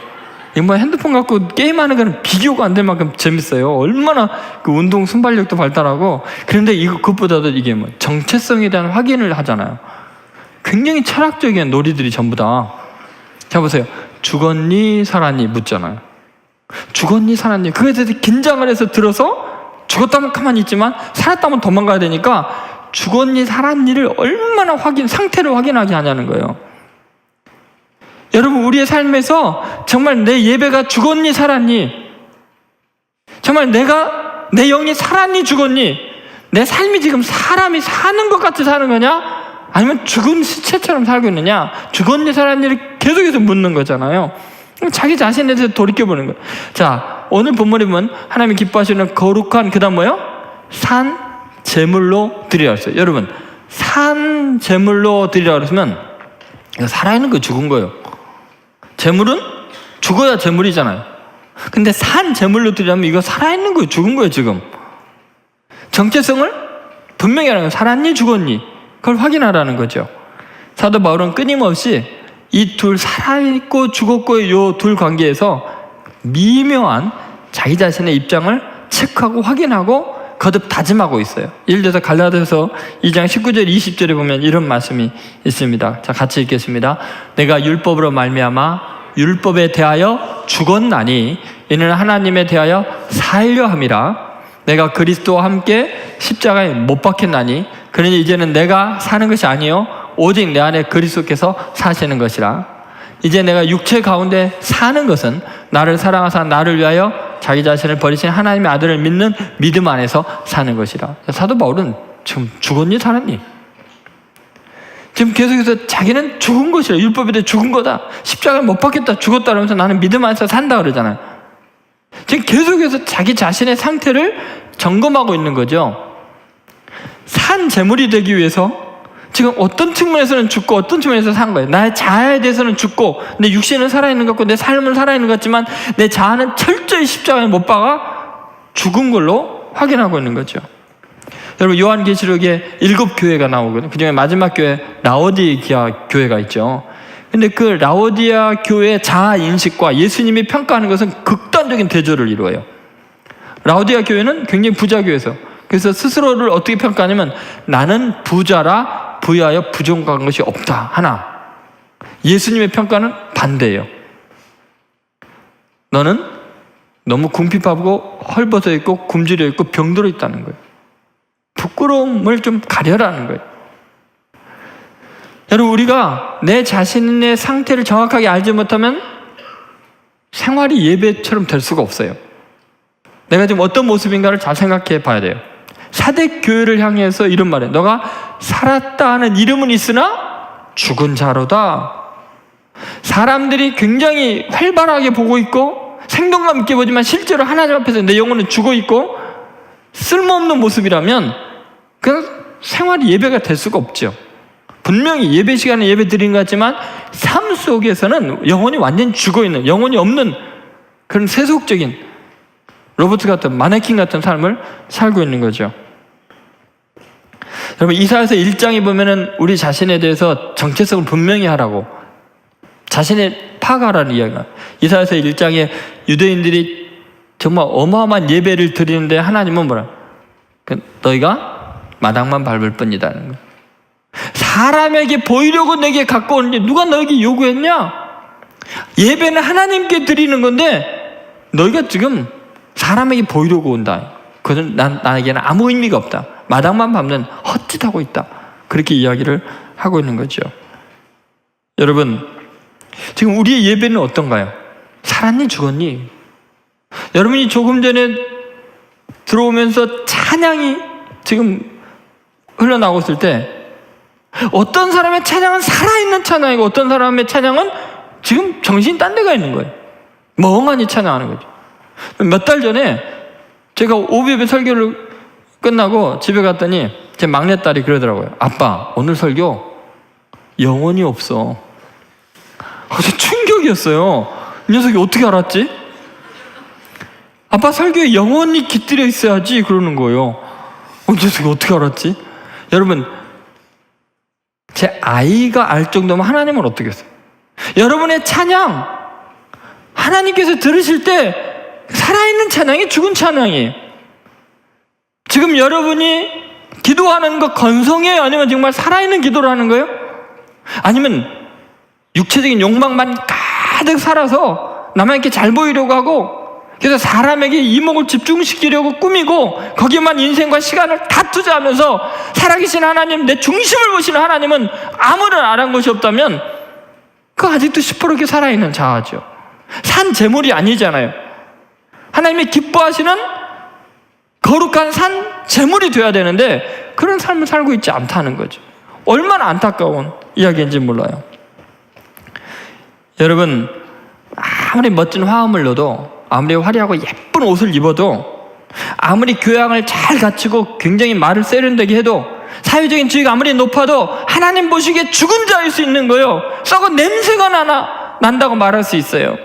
이거 뭐 핸드폰 갖고 게임하는 거는 비교가 안 될 만큼 재밌어요. 얼마나 그 운동 순발력도 발달하고. 그런데 이거 그것보다도 이게 뭐 정체성에 대한 확인을 하잖아요. 굉장히 철학적인 놀이들이 전부 다. 자 보세요. 죽었니 살았니 묻잖아요. 죽었니 살았니. 그거에 대해서 긴장을 해서 들어서 죽었다면 가만히 있지만 살았다면 도망가야 되니까 죽었니 살았니를 얼마나 상태를 확인하게 하냐는 거예요. 여러분, 우리의 삶에서 정말 내 예배가 죽었니 살았니, 정말 내 영이 살았니 죽었니, 내 삶이 지금 사람이 사는 것 같이 사는 거냐, 아니면 죽은 시체처럼 살고 있느냐, 죽었니 살았니를 계속해서 묻는 거잖아요. 자기 자신에 대해서 돌이켜보는 거예요. 자, 오늘 본문에 보면 하나님이 기뻐하시는 거룩한, 그 다음 뭐요? 산 제물로 드리라 했어요. 여러분, 산 제물로 드리라 그러면 이거 살아있는 거 죽은 거예요. 제물은 죽어야 제물이잖아요. 근데 산 제물로 드리려면 이거 살아있는 거예요. 죽은 거예요. 지금 정체성을 분명히 하는 거예요. 살았니 죽었니 그걸 확인하라는 거죠. 사도 바울은 끊임없이 이 둘, 살아있고 죽었고의 이 둘 관계에서 미묘한 자기 자신의 입장을 체크하고 확인하고 거듭 다짐하고 있어요. 예를 들어서 갈라디아서 2장 19절 20절에 보면 이런 말씀이 있습니다. 자, 같이 읽겠습니다. 내가 율법으로 말미암아 율법에 대하여 죽었나니 이는 하나님에 대하여 살려 함이라. 내가 그리스도와 함께 십자가에 못 박혔나니 그러니 이제는 내가 사는 것이 아니요 오직 내 안에 그리스도께서 사시는 것이라. 이제 내가 육체 가운데 사는 것은 나를 사랑하사 나를 위하여 자기 자신을 버리신 하나님의 아들을 믿는 믿음 안에서 사는 것이라. 사도 바울은 지금 죽었니 살았니? 지금 계속해서 자기는 죽은 것이라. 율법에 대해 죽은 거다. 십자가를 못 박혔다. 죽었다. 그러면서 나는 믿음 안에서 산다 그러잖아요. 지금 계속해서 자기 자신의 상태를 점검하고 있는 거죠. 산 제물이 되기 위해서 지금 어떤 측면에서는 죽고 어떤 측면에서 산 거예요. 나의 자아에 대해서는 죽고 내 육신은 살아있는 것 같고 내 삶은 살아있는 것 같지만 내 자아는 철저히 십자가에 못 박아 죽은 걸로 확인하고 있는 거죠. 여러분, 요한계시록에 7교회가 나오거든요. 그중에 마지막 교회 라오디게아 교회가 있죠. 근데 그 라오디게아 교회의 자아 인식과 예수님이 평가하는 것은 극단적인 대조를 이루어요. 라오디게아 교회는 굉장히 부자 교회에서, 그래서 스스로를 어떻게 평가하냐면 나는 부자라 부여하여 부족한 것이 없다 하나, 예수님의 평가는 반대예요. 너는 너무 궁핍하고 헐벗어 있고 굶주려 있고 병들어 있다는 거예요. 부끄러움을 좀 가려라는 거예요. 여러분, 우리가 내 자신의 상태를 정확하게 알지 못하면 생활이 예배처럼 될 수가 없어요. 내가 지금 어떤 모습인가를 잘 생각해 봐야 돼요. 사대 교회를 향해서 이런 말이에요. 너가 살았다 하는 이름은 있으나 죽은 자로다. 사람들이 굉장히 활발하게 보고 있고 생동감 있게 보지만 실제로 하나님 앞에서 내 영혼은 죽어 있고 쓸모없는 모습이라면 그냥 생활이 예배가 될 수가 없죠. 분명히 예배 시간에 예배 드리는 것 같지만 삶 속에서는 영혼이 완전히 죽어 있는, 영혼이 없는 그런 세속적인 로봇 같은, 마네킹 같은 삶을 살고 있는 거죠. 여러분, 이사야서 1장에 보면은 우리 자신에 대해서 정체성을 분명히 하라고, 자신의 파악하라는 이야기가. 이사야서 1장에 유대인들이 정말 어마어마한 예배를 드리는데 하나님은 뭐라? 너희가 마당만 밟을 뿐이다는 거예요. 사람에게 보이려고 내게 갖고 오는데 누가 너에게 요구했냐? 예배는 하나님께 드리는 건데 너희가 지금 사람에게 보이려고 온다. 그것은 나에게는 아무 의미가 없다. 마당만 밟는 헛짓하고 있다. 그렇게 이야기를 하고 있는 거죠. 여러분, 지금 우리의 예배는 어떤가요? 살았니 죽었니? 여러분이 조금 전에 들어오면서 찬양이 지금 흘러나오고 있을 때 어떤 사람의 찬양은 살아있는 찬양이고 어떤 사람의 찬양은 지금 정신이 딴 데가 있는 거예요. 멍하니 찬양하는 거죠. 몇 달 전에 제가 오비앱의 설교를 끝나고 집에 갔더니 제 막내딸이 그러더라고요. 아빠, 오늘 설교 영혼이 없어. 저 충격이었어요. 이 녀석이 어떻게 알았지? 아빠 설교에 영원히 깃들여 있어야지 그러는 거예요. 이 녀석이 어떻게 알았지? 여러분, 제 아이가 알 정도면 하나님은 어떻게 했어요? 여러분의 찬양, 하나님께서 들으실 때 살아있는 찬양이 죽은 찬양이에요. 지금 여러분이 기도하는 거 건성이에요? 아니면 정말 살아있는 기도를 하는 거예요? 아니면 육체적인 욕망만 가득 살아서 남에게 잘 보이려고 하고, 그래서 사람에게 이목을 집중시키려고 꾸미고 거기에만 인생과 시간을 다 투자하면서 살아계신 하나님, 내 중심을 보시는 하나님은 아무런 아랑곳이 것이 없다면 그거 아직도 시퍼렇게 살아있는 자아죠. 산 제물이 아니잖아요. 하나님이 기뻐하시는 거룩한 산 제물이 돼야 되는데 그런 삶을 살고 있지 않다는 거죠. 얼마나 안타까운 이야기인지 몰라요. 여러분, 아무리 멋진 화음을 넣어도, 아무리 화려하고 예쁜 옷을 입어도, 아무리 교양을 잘 갖추고 굉장히 말을 세련되게 해도, 사회적인 지위가 아무리 높아도 하나님 보시기에 죽은 자일 수 있는 거예요. 썩은 냄새가 난다고 말할 수 있어요.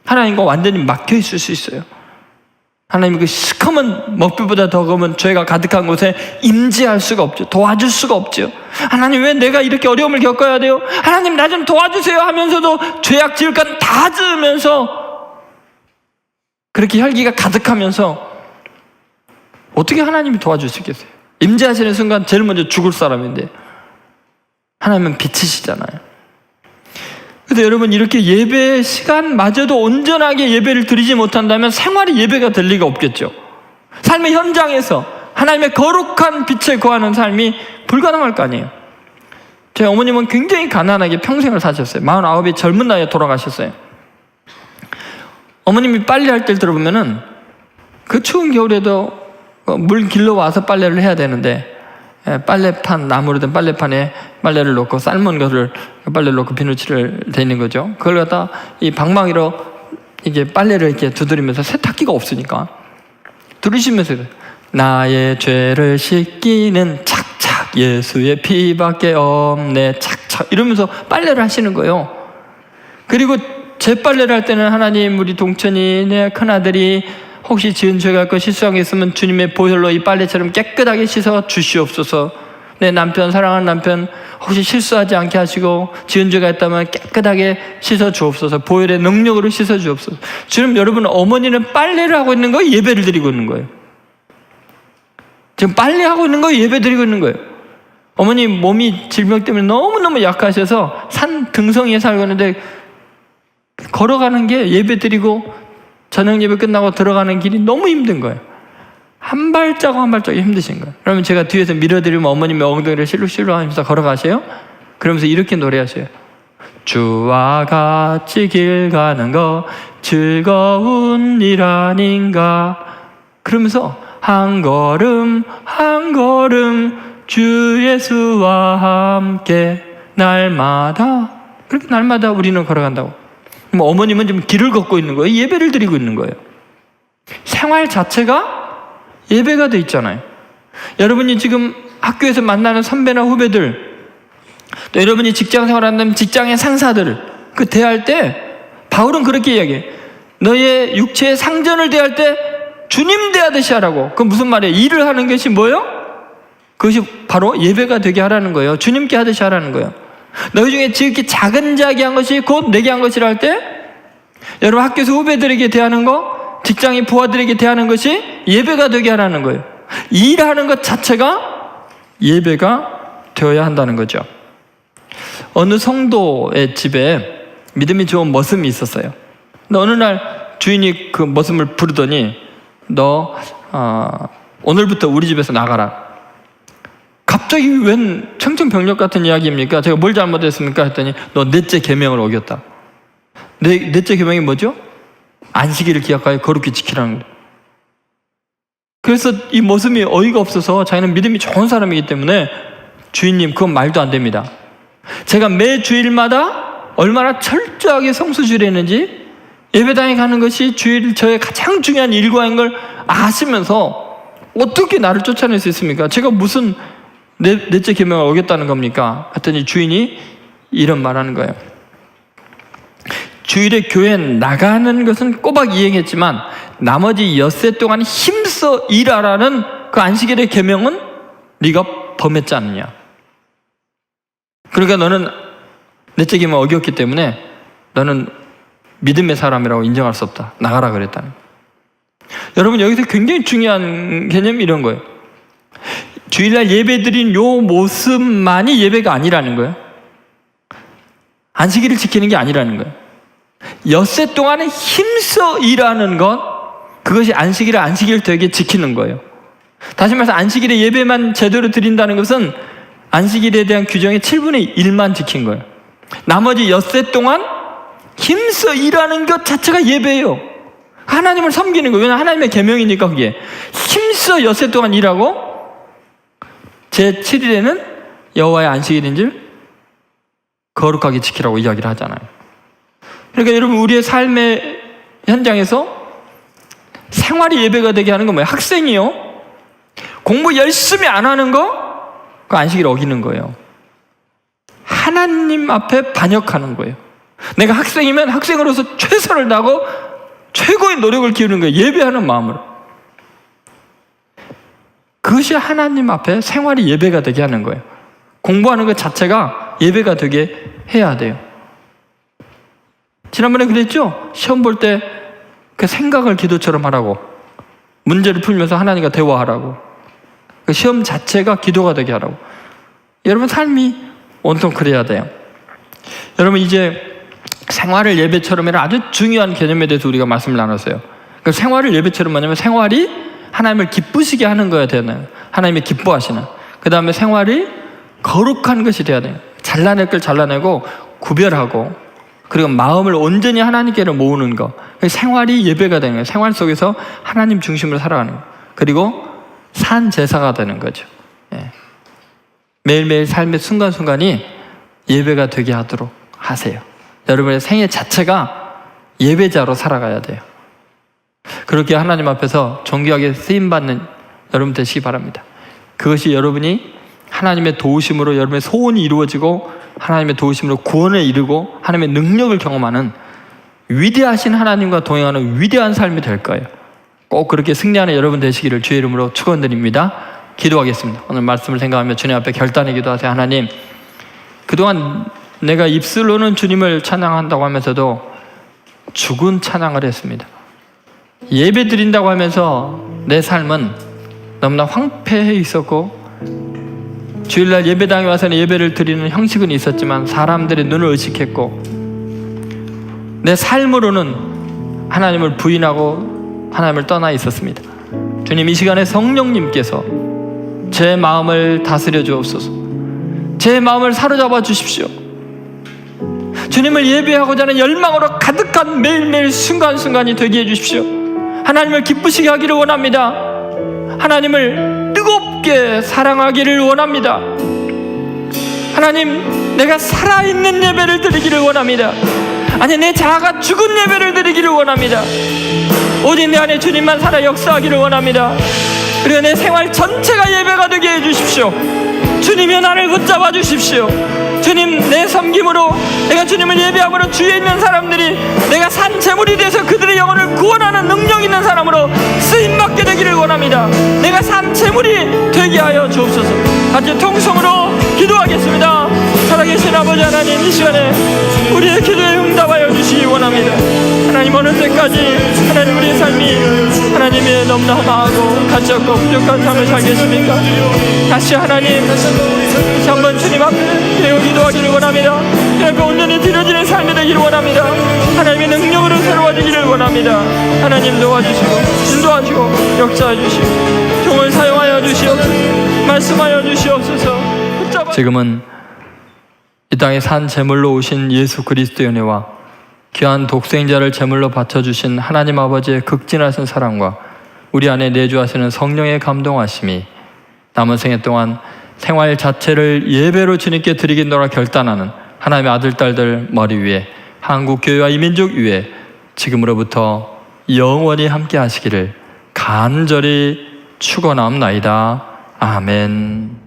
하나님과 완전히 막혀 있을 수 있어요. 하나님 그 시커먼 먹비보다 더 검은 죄가 가득한 곳에 임재할 수가 없죠. 도와줄 수가 없죠. 하나님, 왜 내가 이렇게 어려움을 겪어야 돼요? 하나님, 나 좀 도와주세요 하면서도 죄악 지을 건 다 지으면서 그렇게 혈기가 가득하면서 어떻게 하나님이 도와주시겠어요? 임재하시는 순간 제일 먼저 죽을 사람인데 하나님은 빛이시잖아요. 그래서 여러분, 이렇게 예배 시간마저도 온전하게 예배를 드리지 못한다면 생활이 예배가 될 리가 없겠죠. 삶의 현장에서 하나님의 거룩한 빛에 거하는 삶이 불가능할 거 아니에요. 제 어머님은 굉장히 가난하게 평생을 사셨어요. 49의 젊은 나이에 돌아가셨어요. 어머님이 빨래할 때 들어보면은 그 추운 겨울에도 물 길러와서 빨래를 해야 되는데, 빨래판, 나무로 된 빨래판에 빨래를 넣고 삶은 거를 빨래를 넣고 비누칠을 돼 있는 거죠. 그걸 갖다 이 방망이로 이게 빨래를 이렇게 두드리면서 세탁기가 없으니까 두드리시면서 나의 죄를 씻기는 착착 예수의 피밖에 없네 착착 이러면서 빨래를 하시는 거예요. 그리고 제 빨래를 할 때는 하나님, 우리 동천이, 내 큰아들이 혹시 지은 죄가 있고 실수한 게 있으면 주님의 보혈로 이 빨래처럼 깨끗하게 씻어 주시옵소서. 내 남편, 사랑하는 남편 혹시 실수하지 않게 하시고 지은 죄가 있다면 깨끗하게 씻어 주옵소서. 보혈의 능력으로 씻어 주옵소서. 지금 여러분, 어머니는 빨래를 하고 있는 거예요? 예배를 드리고 있는 거예요? 지금 빨래하고 있는 거예요? 예배 드리고 있는 거예요? 어머니 몸이 질병 때문에 너무너무 약하셔서 산 등성이에 살고 있는데 걸어가는 게 예배 드리고 저녁 예배 끝나고 들어가는 길이 너무 힘든 거예요. 한 발자국 한 발자국 힘드신 거예요. 그러면 제가 뒤에서 밀어드리면 어머님의 엉덩이를 실룩실룩 하면서 걸어가세요. 그러면서 이렇게 노래하세요. 주와 같이 길 가는 거 즐거운 일 아닌가. 그러면서 한 걸음 한 걸음 주 예수와 함께 날마다, 그렇게 날마다 우리는 걸어간다고. 어머님은 지금 길을 걷고 있는 거예요. 예배를 드리고 있는 거예요. 생활 자체가 예배가 돼 있잖아요. 여러분이 지금 학교에서 만나는 선배나 후배들, 또 여러분이 직장 생활한다면 직장의 상사들, 그 대할 때 바울은 그렇게 이야기해요. 너의 육체의 상전을 대할 때 주님 대하듯이 하라고. 그건 무슨 말이에요? 일을 하는 것이 뭐예요? 그것이 바로 예배가 되게 하라는 거예요. 주님께 하듯이 하라는 거예요. 너희 중에 지극히 작은 자에게 한 것이 곧 내게 한 것이라 할 때, 여러분 학교에서 후배들에게 대하는 거, 직장의 부하들에게 대하는 것이 예배가 되게 하라는 거예요. 일하는 것 자체가 예배가 되어야 한다는 거죠. 어느 성도의 집에 믿음이 좋은 머슴이 있었어요. 근데 어느 날 주인이 그 머슴을 부르더니 너 오늘부터 우리 집에서 나가라. 갑자기 웬 청천벽력 같은 이야기입니까? 제가 뭘 잘못했습니까? 했더니 너 넷째 계명을 어겼다. 넷째 계명이 뭐죠? 안식일을 기억하여 거룩히 지키라는 거예요. 그래서 이 모습이 어이가 없어서 자기는 믿음이 좋은 사람이기 때문에 주인님, 그건 말도 안 됩니다. 제가 매 주일마다 얼마나 철저하게 성수주의했는지, 예배당에 가는 것이 주일 저의 가장 중요한 일과인 걸 아시면서 어떻게 나를 쫓아낼 수 있습니까? 제가 무슨 넷째 계명을 어겼다는 겁니까? 했더니 주인이 이런 말하는 거예요. 주일에 교회 나가는 것은 꼬박 이행했지만 나머지 엿새 동안 힘써 일하라는 그 안식일의 계명은 네가 범했지 않느냐. 그러니까 너는 내 책임을 어겼기 때문에 너는 믿음의 사람이라고 인정할 수 없다. 나가라 그랬다는 거예요. 여러분, 여기서 굉장히 중요한 개념이 이런 거예요. 주일날 예배 드린 요 모습만이 예배가 아니라는 거예요. 안식일을 지키는 게 아니라는 거예요. 엿새 동안에 힘써 일하는 것, 그것이 안식일을 안식일 되게 지키는 거예요. 다시 말해서 안식일에 예배만 제대로 드린다는 것은 안식일에 대한 규정의 7분의 1만 지킨 거예요. 나머지 엿새 동안 힘써 일하는 것 자체가 예배예요. 하나님을 섬기는 거예요. 왜냐하면 하나님의 계명이니까. 그게 힘써 엿새 동안 일하고 제7일에는 여호와의 안식일인 줄 거룩하게 지키라고 이야기를 하잖아요. 그러니까 여러분, 우리의 삶의 현장에서 생활이 예배가 되게 하는 건 뭐예요? 학생이요, 공부 열심히 안 하는 거, 그 안식일 어기는 거예요. 하나님 앞에 반역하는 거예요. 내가 학생이면 학생으로서 최선을 다하고 최고의 노력을 기울이는 거예요. 예배하는 마음으로. 그것이 하나님 앞에 생활이 예배가 되게 하는 거예요. 공부하는 것 자체가 예배가 되게 해야 돼요. 지난번에 그랬죠? 시험 볼 때 그 생각을 기도처럼 하라고, 문제를 풀면서 하나님과 대화하라고, 그 시험 자체가 기도가 되게 하라고. 여러분, 삶이 온통 그래야 돼요. 여러분, 이제 생활을 예배처럼 하는 아주 중요한 개념에 대해서 우리가 말씀을 나눴어요. 그 생활을 예배처럼 하냐면 생활이 하나님을 기쁘시게 하는 거야 되나요? 하나님이 기뻐하시는. 그 다음에 생활이 거룩한 것이 돼야 돼요. 잘라낼 걸 잘라내고 구별하고, 그리고 마음을 온전히 하나님께로 모으는 거. 생활이 예배가 되는 거예요. 생활 속에서 하나님 중심으로 살아가는 거예요. 그리고 산 제사가 되는 거죠. 예. 매일매일 삶의 순간순간이 예배가 되게 하도록 하세요. 여러분의 생애 자체가 예배자로 살아가야 돼요. 그렇게 하나님 앞에서 존귀하게 쓰임받는 여러분 되시기 바랍니다. 그것이 여러분이 하나님의 도우심으로 여러분의 소원이 이루어지고 하나님의 도우심으로 구원에 이르고 하나님의 능력을 경험하는 위대하신 하나님과 동행하는 위대한 삶이 될 거예요. 꼭 그렇게 승리하는 여러분 되시기를 주의 이름으로 축원드립니다. 기도하겠습니다. 오늘 말씀을 생각하며 주님 앞에 결단의 기도하세요. 하나님, 그동안 내가 입술로는 주님을 찬양한다고 하면서도 죽은 찬양을 했습니다. 예배 드린다고 하면서 내 삶은 너무나 황폐해 있었고, 주일날 예배당에 와서는 예배를 드리는 형식은 있었지만 사람들의 눈을 의식했고, 내 삶으로는 하나님을 부인하고 하나님을 떠나 있었습니다. 주님, 이 시간에 성령님께서 제 마음을 다스려 주옵소서. 제 마음을 사로잡아 주십시오. 주님을 예배하고자 하는 열망으로 가득한 매일매일 순간순간이 되게 해주십시오. 하나님을 기쁘시게 하기를 원합니다. 하나님을 뜨겁게 사랑하기를 원합니다. 하나님, 내가 살아있는 예배를 드리기를 원합니다. 아니, 내 자아가 죽은 예배를 드리기를 원합니다. 오직 내 안에 주님만 살아 역사하기를 원합니다. 그리고 내 생활 전체가 예배가 되게 해주십시오. 주님이 나를 붙잡아 주십시오. 주님, 내 섬김으로, 내가 주님을 예배함으로 주위에 있는 사람들이 내가 산 제물이 돼서 그들의 영혼을 구원하는 능력 있는 사람으로 쓰임받게 되기를 원합니다. 내가 산 제물이 되게 하여 주옵소서. 같이 통성으로 기도하겠습니다. 살아계신 아버지 하나님, 이 시간에 우리의 기도에 응답하여 주시기 원합니다. 하나님, 어느 때까지 하나님 우리의 삶이 하나님의 너무나 험하고 가치없고 부족한 삶을 살겠습니까? 다시 하나님, 다시 한번 주님 앞에 배워 기도하기를 원합니다. 그러니까 온전히 드려지는 삶이 되기를 원합니다. 하나님의 능력으로 새로워지기를 원합니다. 하나님 도와주시고 인도하시고 역사해 주시고 종을 사용하여 주시옵소서. 말씀하여 주시옵소서. 지금은 이 땅에 산 제물로 오신 예수 그리스도의 은혜와 귀한 독생자를 제물로 바쳐주신 하나님 아버지의 극진하신 사랑과 우리 안에 내주하시는 성령의 감동하심이 남은 생애 동안 생활 자체를 예배로 주님께 드리겠노라 결단하는 하나님의 아들, 딸들 머리 위에, 한국교회와 이 민족 위에 지금으로부터 영원히 함께 하시기를 간절히 축원하옵나이다. 아멘.